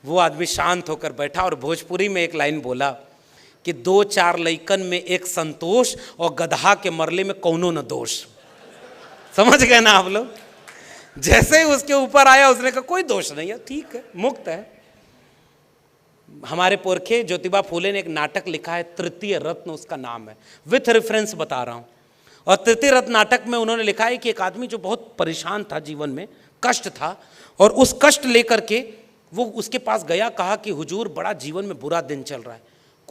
वो आदमी शांत होकर बैठा और भोजपुरी में एक लाइन बोला कि 2-4 लइकन में एक संतोष, और गधा के मरले में कौनो न दोष। समझ गए ना आप लोग। जैसे ही उसके ऊपर आया उसने कहा कोई दोष नहीं है, ठीक है, मुक्त है। हमारे पुरखे ज्योतिबा फूले ने एक नाटक लिखा है, तृतीय रत्न उसका नाम है, विथ रेफरेंस बता रहा हूं। और तृतीय रत्न नाटक में उन्होंने लिखा है कि एक आदमी जो बहुत परेशान था, जीवन में कष्ट था, और उस कष्ट लेकर के वो उसके पास गया, कहा कि हुजूर बड़ा जीवन में बुरा दिन चल रहा है,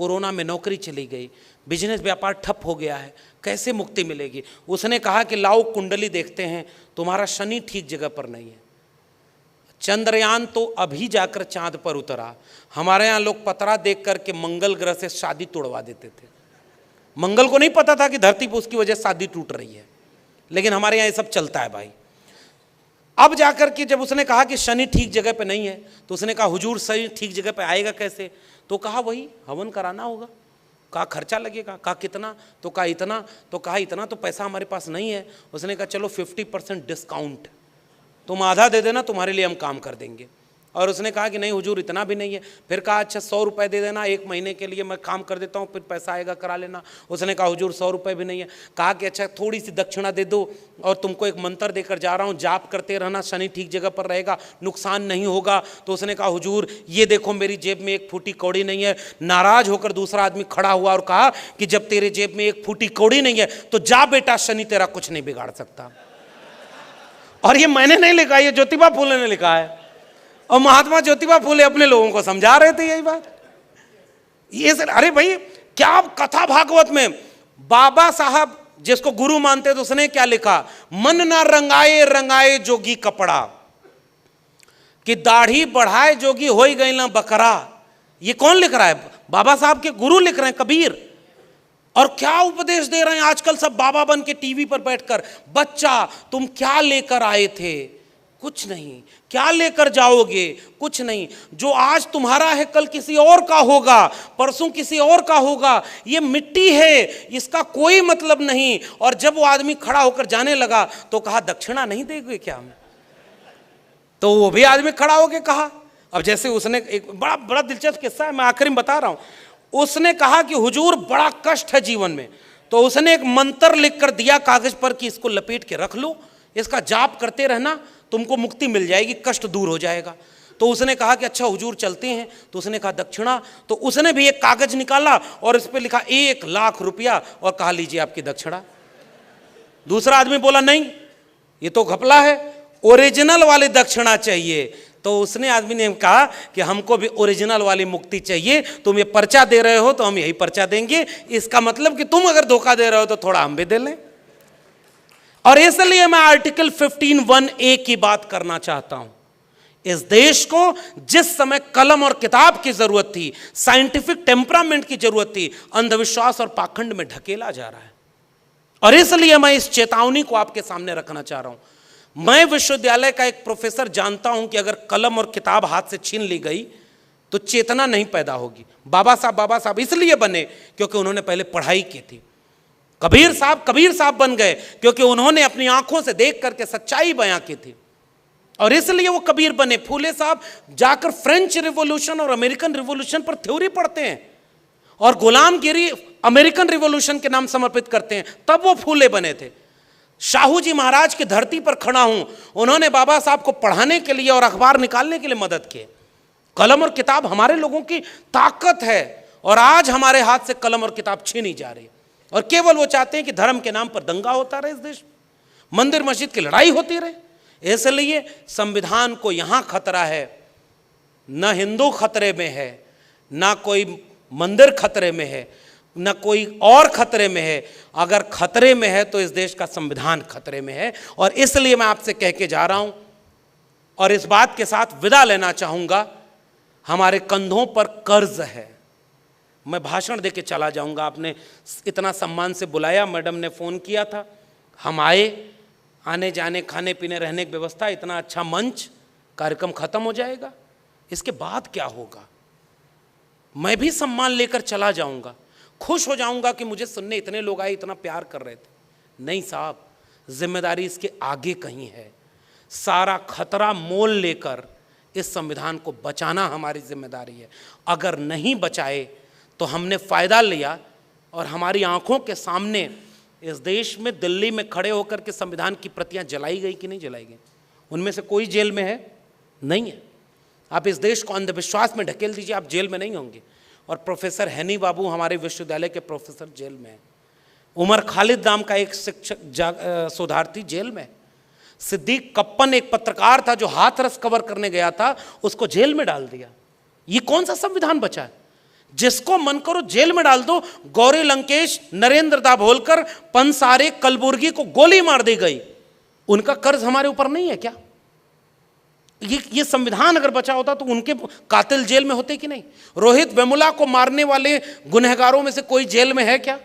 कोरोना में नौकरी चली गई, बिजनेस व्यापार ठप हो गया है, कैसे मुक्ति मिलेगी? उसने कहा कि लाओ कुंडली देखते हैं, तुम्हारा शनि ठीक जगह पर नहीं है। चंद्रयान तो अभी जाकर चांद पर उतरा। हमारे यहाँ लोग पतरा देख करके मंगल ग्रह से शादी तोड़वा देते थे। मंगल को नहीं पता था कि धरती पर उसकी वजह से शादी टूट रही है, लेकिन हमारे यहाँ ये सब चलता है भाई। अब जाकर के जब उसने कहा कि शनि ठीक जगह पे नहीं है, तो उसने कहा हुजूर शनि ठीक जगह पे आएगा कैसे? तो कहा वही हवन कराना होगा। कहा खर्चा लगेगा? कहा कितना? तो कहा इतना। तो कहा इतना तो पैसा हमारे पास नहीं है। उसने कहा चलो 50% डिस्काउंट, तुम आधा दे देना, तुम्हारे लिए हम काम कर देंगे। और उसने कहा कि नहीं हुजूर इतना भी नहीं है। फिर कहा अच्छा 100 रुपये दे देना, 1 महीने के लिए मैं काम कर देता हूँ, फिर पैसा आएगा करा लेना। उसने कहा हुजूर 100 रुपये भी नहीं है। कहा कि अच्छा थोड़ी सी दक्षिणा दे दो, और तुमको एक मंत्र देकर जा रहा हूँ, जाप करते रहना, शनि ठीक जगह पर रहेगा, नुकसान नहीं होगा। तो उसने कहा हुजूर ये देखो मेरी जेब में 1 फूटी कौड़ी नहीं है। नाराज होकर दूसरा आदमी खड़ा हुआ और कहा कि जब तेरे जेब में 1 फूटी कौड़ी नहीं है तो जा बेटा, शनि तेरा कुछ नहीं बिगाड़ सकता। और ये मैंने नहीं लिखा, ये ज्योतिबा फुले ने लिखा है, और महात्मा ज्योतिबा फुले अपने लोगों को समझा रहे थे यही बात। ये सर, अरे भाई क्या कथा भागवत में बाबा साहब जिसको गुरु मानते तो उसने क्या लिखा? मन ना रंगाए रंगाए जोगी कपड़ा, कि दाढ़ी बढ़ाए जोगी हो ही गई ना बकरा। ये कौन लिख रहा है? बाबा साहब के गुरु लिख रहे हैं, कबीर। और क्या उपदेश दे रहे हैं आजकल सब बाबा बन के टीवी पर बैठकर। बच्चा तुम क्या लेकर आए थे? कुछ नहीं। क्या लेकर जाओगे? कुछ नहीं। जो आज तुम्हारा है कल किसी और का होगा, परसों किसी और का होगा। ये मिट्टी है, इसका कोई मतलब नहीं। और जब वो आदमी खड़ा होकर जाने लगा तो कहा दक्षिणा नहीं देंगे क्या हम? तो वो भी आदमी खड़ा होकर कहा, अब जैसे उसने एक बड़ा बड़ा दिलचस्प किस्सा है, मैं आखिरी में बता रहा हूं। उसने कहा कि हुजूर बड़ा कष्ट है जीवन में, तो उसने एक मंत्र लिख कर दिया कागज पर कि इसको लपेट के रख लो, इसका जाप करते रहना, तुमको मुक्ति मिल जाएगी, कष्ट दूर हो जाएगा। तो उसने कहा कि अच्छा हुजूर चलते हैं। तो उसने कहा दक्षिणा। तो उसने भी एक कागज निकाला और इस पर लिखा 1 लाख रुपया और कहा लीजिए आपकी दक्षिणा। दूसरा आदमी बोला नहीं ये तो घपला है, ओरिजिनल वाली दक्षिणा चाहिए। तो उसने आदमी ने कहा कि हमको भी ओरिजिनल वाली मुक्ति चाहिए, तुम ये पर्चा दे रहे हो तो हम यही पर्चा देंगे, इसका मतलब कि तुम अगर धोखा दे रहे हो तो थोड़ा हम भी दे लें। और इसलिए मैं आर्टिकल 15(1)(a) की बात करना चाहता हूं। इस देश को जिस समय कलम और किताब की जरूरत थी, साइंटिफिक टेम्परामेंट की जरूरत थी, अंधविश्वास और पाखंड में ढकेला जा रहा है। और इसलिए मैं इस चेतावनी को आपके सामने रखना चाह रहा हूं। मैं विश्वविद्यालय का एक प्रोफेसर जानता हूं कि अगर कलम और किताब हाथ से छीन ली गई तो चेतना नहीं पैदा होगी। बाबा साहब इसलिए बने क्योंकि उन्होंने पहले पढ़ाई की थी। कबीर साहब बन गए क्योंकि उन्होंने अपनी आंखों से देख करके सच्चाई बयां की थी, और इसलिए वो कबीर बने। फूले साहब जाकर फ्रेंच रिवॉल्यूशन और अमेरिकन रिवॉल्यूशन पर थ्योरी पढ़ते हैं और गुलामगिरी अमेरिकन रिवॉल्यूशन के नाम समर्पित करते हैं, तब वो फूले बने थे। शाहू जी महाराज की धरती पर खड़ा हूं, उन्होंने बाबा साहब को पढ़ाने के लिए और अखबार निकालने के लिए मदद की। कलम और किताब हमारे लोगों की ताकत है, और आज हमारे हाथ से कलम और किताब छीनी जा रही है। और केवल वो चाहते हैं कि धर्म के नाम पर दंगा होता रहे इस देश में, मंदिर मस्जिद की लड़ाई होती रहे। इसलिए संविधान को यहां खतरा है, न हिंदू खतरे में है, ना कोई मंदिर खतरे में है, न कोई और खतरे में है। अगर खतरे में है तो इस देश का संविधान खतरे में है। और इसलिए मैं आपसे कह के जा रहा हूं और इस बात के साथ विदा लेना चाहूंगा, हमारे कंधों पर कर्ज है। मैं भाषण देके चला जाऊंगा, आपने इतना सम्मान से बुलाया, मैडम ने फ़ोन किया था, हम आए, आने जाने खाने पीने रहने की व्यवस्था, इतना अच्छा मंच, कार्यक्रम खत्म हो जाएगा, इसके बाद क्या होगा? मैं भी सम्मान लेकर चला जाऊंगा, खुश हो जाऊंगा कि मुझे सुनने इतने लोग आए, इतना प्यार कर रहे थे। नहीं साहब, जिम्मेदारी इसके आगे कहीं है। सारा खतरा मोल लेकर इस संविधान को बचाना हमारी जिम्मेदारी है। अगर नहीं बचाए तो हमने फ़ायदा लिया, और हमारी आंखों के सामने इस देश में दिल्ली में खड़े होकर के संविधान की प्रतियां जलाई गई कि नहीं जलाई गई? उनमें से कोई जेल में है? नहीं है। आप इस देश को अंधविश्वास में ढकेल दीजिए, आप जेल में नहीं होंगे। और प्रोफेसर हैनी बाबू हमारे विश्वविद्यालय के प्रोफेसर जेल में है। उमर खालिद नाम का एक शिक्षक शोधार्थी जेल में है। सिद्दीक कप्पन एक पत्रकार था जो हाथरस कवर करने गया था, उसको जेल में डाल दिया। ये कौन सा संविधान बचा है? जिसको मन करो जेल में डाल दो। गौरी लंकेश, नरेंद्र दाभोलकर, पंसारे, कलबुर्गी को गोली मार दी गई। उनका कर्ज हमारे ऊपर नहीं है क्या? ये संविधान अगर बचा होता तो उनके कातिल जेल में होते कि नहीं? रोहित वेमुला को मारने वाले गुनहगारों में से कोई जेल में है क्या?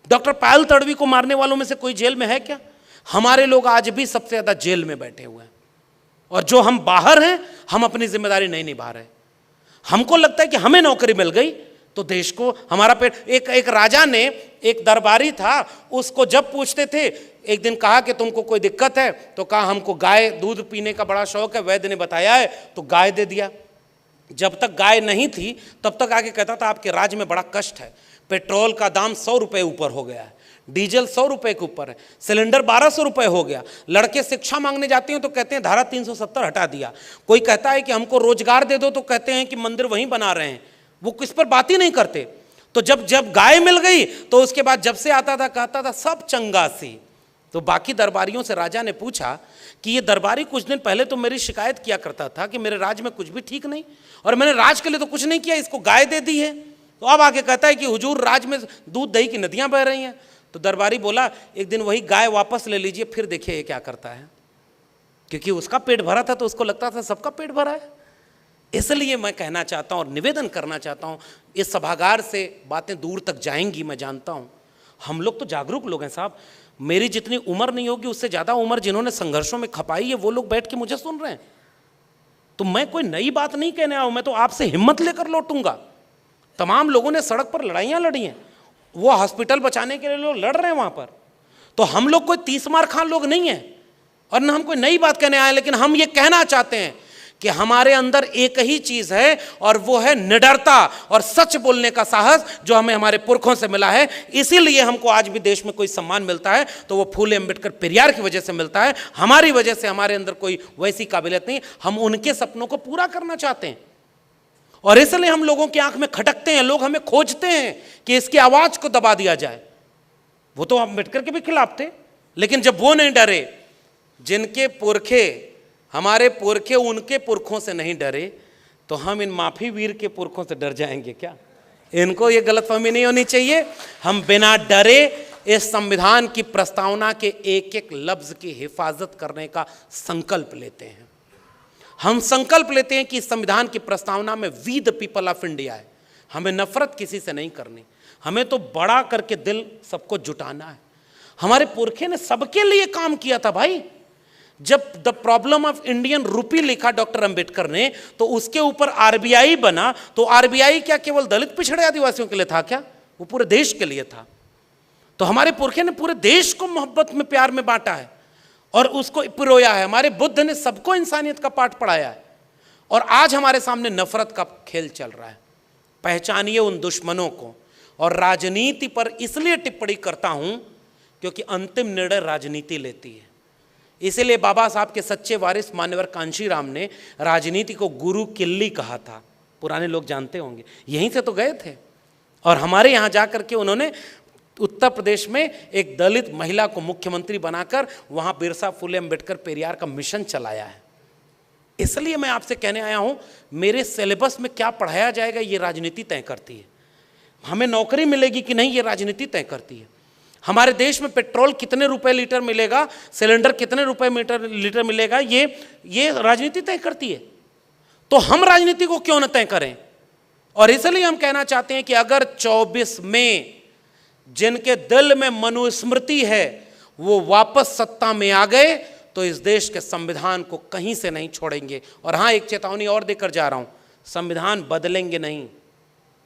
डॉक्टर पायल तड़वी को मारने वालों में से कोई जेल में है क्या? हमारे लोग आज भी सबसे ज्यादा जेल में बैठे हुए हैं, और जो हम बाहर हैं हम अपनी जिम्मेदारी नहीं निभा रहे। हमको लगता है कि हमें नौकरी मिल गई तो देश को हमारा पेट। एक राजा ने, एक दरबारी था, उसको जब पूछते थे, एक दिन कहा कि तुमको कोई दिक्कत है, तो कहा हमको गाय दूध पीने का बड़ा शौक है, वैद्य ने बताया है, तो गाय दे दिया। जब तक गाय नहीं थी तब तक आके कहता था आपके राज्य में बड़ा कष्ट है, पेट्रोल का दाम 100 रुपये ऊपर हो गया है, डीजल 100 रुपये के ऊपर है, सिलेंडर 1200 रुपये हो गया, लड़के शिक्षा मांगने जाते हैं तो कहते हैं धारा 370 हटा दिया, कोई कहता है कि हमको रोजगार दे दो तो कहते हैं कि मंदिर वहीं बना रहे हैं। वो किस पर बात ही नहीं करते। तो जब गाय मिल गई तो उसके बाद जब से आता था कहता था सब चंगा सी। तो बाकी दरबारियों से राजा ने पूछा कि ये दरबारी कुछ दिन पहले तो मेरी शिकायत किया करता था कि मेरे राज में कुछ भी ठीक नहीं, और मैंने राज के लिए तो कुछ नहीं किया, इसको गाय दे दी है, तो अब आके कहता है कि हुजूर राज में दूध दही की नदियां बह रही हैं। तो दरबारी बोला एक दिन वही गाय वापस ले लीजिए, फिर देखिए ये क्या करता है। क्योंकि उसका पेट भरा था तो उसको लगता था सबका पेट भरा है। इसलिए मैं कहना चाहता हूँ और निवेदन करना चाहता हूँ, इस सभागार से बातें दूर तक जाएंगी, मैं जानता हूँ। हम लोग तो जागरूक लोग हैं साहब। मेरी जितनी उम्र नहीं होगी उससे ज़्यादा उम्र जिन्होंने संघर्षों में खपाई है वो लोग बैठ के मुझे सुन रहे हैं। तो मैं कोई नई बात नहीं कहने आया हूँ, मैं तो आपसे हिम्मत लेकर लौटूंगा। तमाम लोगों ने सड़क पर लड़ाइयाँ लड़ी हैं, वो हॉस्पिटल बचाने के लिए लोग लड़ रहे हैं वहाँ पर। तो हम लोग कोई 30 मार खां लोग नहीं हैं, और न हम कोई नई बात कहने आए, लेकिन हम ये कहना चाहते हैं कि हमारे अंदर एक ही चीज है, और वो है निडरता और सच बोलने का साहस, जो हमें हमारे पुरखों से मिला है। इसीलिए हमको आज भी देश में कोई सम्मान मिलता है तो वो फूले अंबेडकर पेरियार की वजह से मिलता है। हमारी वजह से हमारे अंदर कोई वैसी काबिलियत नहीं, हम उनके सपनों को पूरा करना चाहते हैं, और इसलिए हम लोगों की आंख में खटकते हैं। लोग हमें खोजते हैं कि इसकी आवाज को दबा दिया जाए। वो तो अंबेडकर के भी खिलाफ थे, लेकिन जब वो नहीं डरे, जिनके पुरखे, हमारे पुरखे उनके पुरखों से नहीं डरे, तो हम इन माफी वीर के पुरखों से डर जाएंगे क्या? इनको ये गलतफहमी नहीं होनी चाहिए। हम बिना डरे इस संविधान की प्रस्तावना के एक एक लफ्ज की हिफाजत करने का संकल्प लेते हैं। हम संकल्प लेते हैं कि इस संविधान की प्रस्तावना में we the people of India है। हमें नफरत किसी से नहीं करनी, हमें तो बड़ा करके दिल सबको जुटाना है। हमारे पुरखे ने सबके लिए काम किया था भाई। जब the problem of Indian rupee लिखा डॉक्टर अंबेडकर ने, तो उसके ऊपर आरबीआई बना। तो आरबीआई क्या केवल दलित पिछड़े आदिवासियों के लिए था क्या? वो पूरे देश के लिए था। तो हमारे पुरखे ने पूरे देश को मोहब्बत में, प्यार में बांटा है और उसको पिरोया है। हमारे बुद्ध ने सबको इंसानियत का पाठ पढ़ाया है, और आज हमारे सामने नफरत का खेल चल रहा है। पहचानिए उन दुश्मनों को। और राजनीति पर इसलिए टिप्पणी करता हूं क्योंकि अंतिम निर्णय राजनीति लेती है। इसीलिए बाबा साहब के सच्चे वारिस मान्यवर कांशीराम ने राजनीति को गुरु किल्ली कहा था। पुराने लोग जानते होंगे, यहीं से तो गए थे। और हमारे यहाँ जाकर के उन्होंने उत्तर प्रदेश में एक दलित महिला को मुख्यमंत्री बनाकर वहाँ बिरसा फुले अंबेडकर पेरियार का मिशन चलाया है। इसलिए मैं आपसे कहने आया हूँ, मेरे सिलेबस में क्या पढ़ाया जाएगा ये राजनीति तय करती है। हमें नौकरी मिलेगी कि नहीं ये राजनीति तय करती है। हमारे देश में पेट्रोल कितने रुपए लीटर मिलेगा, सिलेंडर कितने रुपए लीटर मिलेगा, ये राजनीति तय करती है। तो हम राजनीति को क्यों न तय करें? और इसलिए हम कहना चाहते हैं कि अगर 24 में जिनके दिल में मनुस्मृति है वो वापस सत्ता में आ गए तो इस देश के संविधान को कहीं से नहीं छोड़ेंगे। और हाँ, एक चेतावनी और देकर जा रहा हूं, संविधान बदलेंगे नहीं।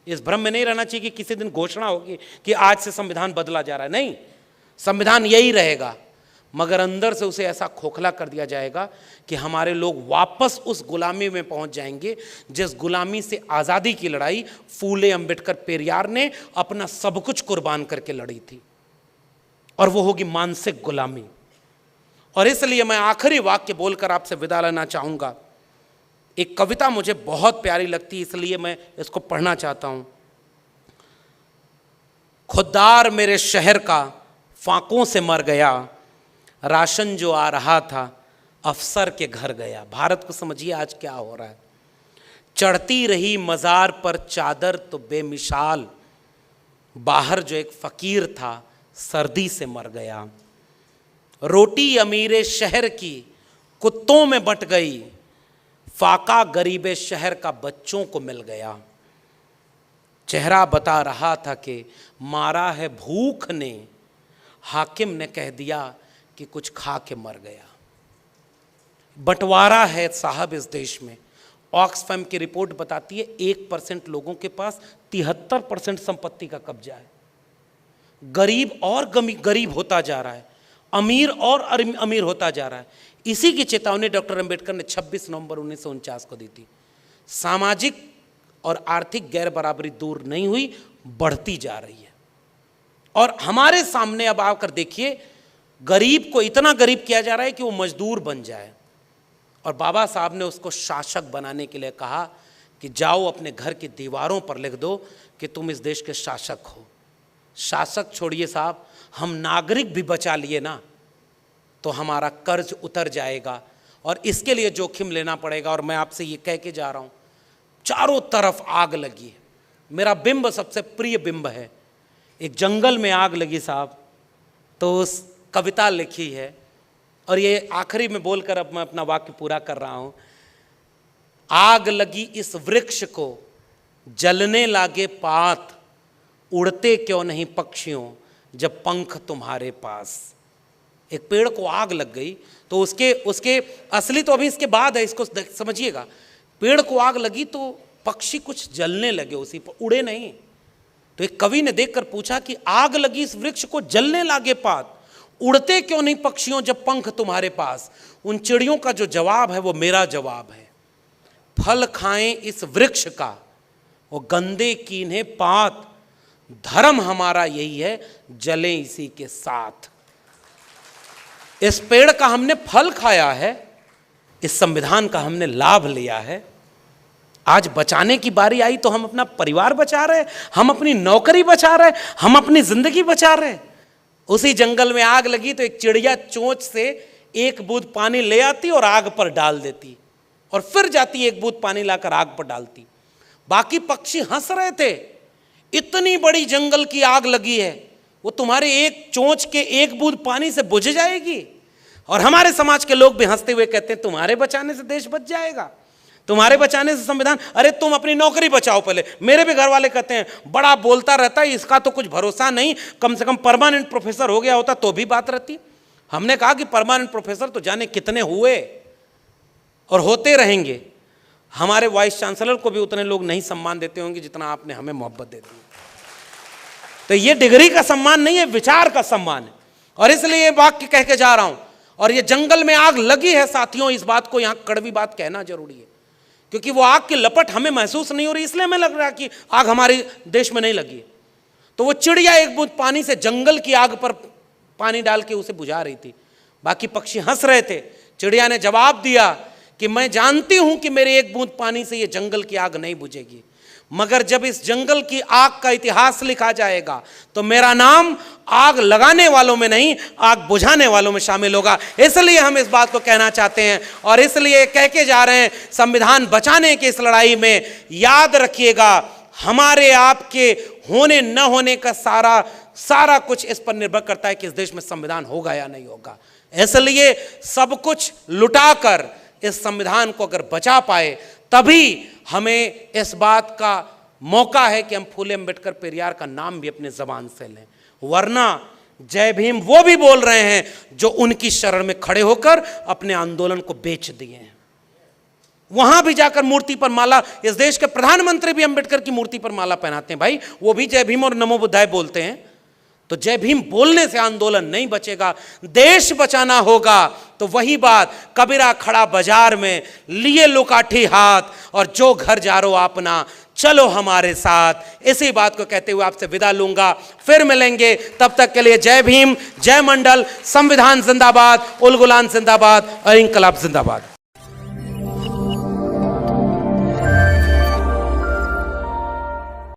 इस भ्रम में नहीं रहना चाहिए कि किसी दिन घोषणा होगी कि आज से संविधान बदला जा रहा है। नहीं, संविधान यही रहेगा, मगर अंदर से उसे ऐसा खोखला कर दिया जाएगा कि हमारे लोग वापस उस गुलामी में पहुंच जाएंगे जिस गुलामी से आज़ादी की लड़ाई फूले अंबेडकर पेरियार ने अपना सब कुछ कुर्बान करके लड़ी थी, और वो होगी मानसिक गुलामी। और इसलिए मैं आखिरी वाक्य बोलकर आपसे विदा लेना चाहूँगा। एक कविता मुझे बहुत प्यारी लगती है, इसलिए मैं इसको पढ़ना चाहता हूँ। खुददार मेरे शहर का फांकों से मर गया, राशन जो आ रहा था अफसर के घर गया। भारत को समझिए आज क्या हो रहा है। चढ़ती रही मज़ार पर चादर तो बेमिसाल, बाहर जो एक फ़कीर था सर्दी से मर गया। रोटी अमीरे शहर की कुत्तों में बंट गई, फाका गरीबे शहर का बच्चों को मिल गया। चेहरा बता रहा था कि मारा है भूख ने, हाकिम ने कह दिया कि कुछ खा के मर गया। बंटवारा है साहब इस देश में। ऑक्सफैम की रिपोर्ट बताती है 1% लोगों के पास 73% संपत्ति का कब्जा है। गरीब और गरीब होता जा रहा है, अमीर और अमीर होता जा रहा है। इसी की चेतावनी डॉक्टर अंबेडकर ने 26 नवंबर 1949 को दी थी। सामाजिक और आर्थिक गैर बराबरी दूर नहीं हुई, बढ़ती जा रही है। और हमारे सामने अब आकर देखिए, गरीब को इतना गरीब किया जा रहा है कि वो मजदूर बन जाए। और बाबा साहब ने उसको शासक बनाने के लिए कहा कि जाओ अपने घर की दीवारों पर लिख दो कि तुम इस देश के शासक हो। शासक छोड़िए साहब, हम नागरिक भी बचा लिए ना तो हमारा कर्ज उतर जाएगा, और इसके लिए जोखिम लेना पड़ेगा। और मैं आपसे ये कह के जा रहा हूँ, चारों तरफ आग लगी है। मेरा बिंब सबसे प्रिय बिंब है। एक जंगल में आग लगी साहब, तो उस कविता लिखी है, और ये आखिरी में बोलकर अब मैं अपना वाक्य पूरा कर रहा हूँ। आग लगी इस वृक्ष को, जलने लागे पात, उड़ते क्यों नहीं पक्षियों जब पंख तुम्हारे पास। एक पेड़ को आग लग गई तो उसके असली तो अभी इसके बाद है, इसको समझिएगा। पेड़ को आग लगी तो पक्षी कुछ जलने लगे उसी पर, उड़े नहीं। तो एक कवि ने देखकर पूछा कि आग लगी इस वृक्ष को, जलने लागे पात, उड़ते क्यों नहीं पक्षियों जब पंख तुम्हारे पास। उन चिड़ियों का जो जवाब है वो मेरा जवाब है। फल खाएं इस वृक्ष का, वो गंदे कीन्हे पात, धर्म हमारा यही है जले इसी के साथ। इस पेड़ का हमने फल खाया है, इस संविधान का हमने लाभ लिया है। आज बचाने की बारी आई तो हम अपना परिवार बचा रहे, हम अपनी नौकरी बचा रहे, हम अपनी जिंदगी बचा रहे। उसी जंगल में आग लगी तो एक चिड़िया चोंच से एक बूंद पानी ले आती और आग पर डाल देती, और फिर जाती एक बूंद पानी लाकर आग पर डालती। बाकी पक्षी हंस रहे थे, इतनी बड़ी जंगल की आग लगी है, वो तुम्हारे एक चोंच के एक बूंद पानी से बुझ जाएगी। और हमारे समाज के लोग भी हंसते हुए कहते हैं तुम्हारे बचाने से देश बच जाएगा, तुम्हारे बचाने से संविधान। अरे तुम अपनी नौकरी बचाओ पहले। मेरे भी घर वाले कहते हैं बड़ा बोलता रहता है, इसका तो कुछ भरोसा नहीं, कम से कम परमानेंट प्रोफेसर हो गया होता तो भी बात रहती। हमने कहा कि परमानेंट प्रोफेसर तो जाने कितने हुए और होते रहेंगे। हमारे वाइस चांसलर को भी उतने लोग नहीं सम्मान देते होंगे जितना आपने हमें मोहब्बत दे दी। तो ये डिग्री का सम्मान नहीं है, विचार का सम्मान है। और इसलिए ये वाक्य कह के जा रहा हूं। और ये जंगल में आग लगी है साथियों, इस बात को यहां कड़वी बात कहना जरूरी है, क्योंकि वो आग की लपट हमें महसूस नहीं हो रही, इसलिए हमें लग रहा है कि आग हमारे देश में नहीं लगी। तो वो चिड़िया एक बूंद पानी से जंगल की आग पर पानी डाल के उसे बुझा रही थी। बाकी पक्षी हंस रहे थे। चिड़िया ने जवाब दिया कि मैं जानती हूं कि मेरे एक बूंद पानी से ये जंगल की आग नहीं बुझेगी, मगर जब इस जंगल की आग का इतिहास लिखा जाएगा तो मेरा नाम आग लगाने वालों में नहीं, आग बुझाने वालों में शामिल होगा। इसलिए हम इस बात को कहना चाहते हैं और इसलिए कह के जा रहे हैं, संविधान बचाने की इस लड़ाई में याद रखिएगा, हमारे आपके होने न होने का सारा कुछ इस पर निर्भर करता है कि इस देश में संविधान होगा या नहीं होगा। इसलिए सब कुछ लुटाकर इस संविधान को अगर बचा पाए तभी हमें इस बात का मौका है कि हम फूले अम्बेडकर पेरियार का नाम भी अपने जबान से लें। वरना जय भीम वो भी बोल रहे हैं जो उनकी शरण में खड़े होकर अपने आंदोलन को बेच दिए हैं। वहां भी जाकर मूर्ति पर माला, इस देश के प्रधानमंत्री भी अम्बेडकर की मूर्ति पर माला पहनाते हैं। भाई वो भी जय भीम और नमो बुद्धाय बोलते हैं। तो जय भीम बोलने से आंदोलन नहीं बचेगा, देश बचाना होगा। तो वही बात, कबीरा खड़ा बाजार में लिए लुकाठी हाथ, और जो घर जा रो अपना चलो हमारे साथ। इसी बात को कहते हुए आपसे विदा लूंगा, फिर मिलेंगे। तब तक के लिए जय भीम, जय मंडल, संविधान जिंदाबाद, उल गुलान जिंदाबाद और इंकलाब जिंदाबाद।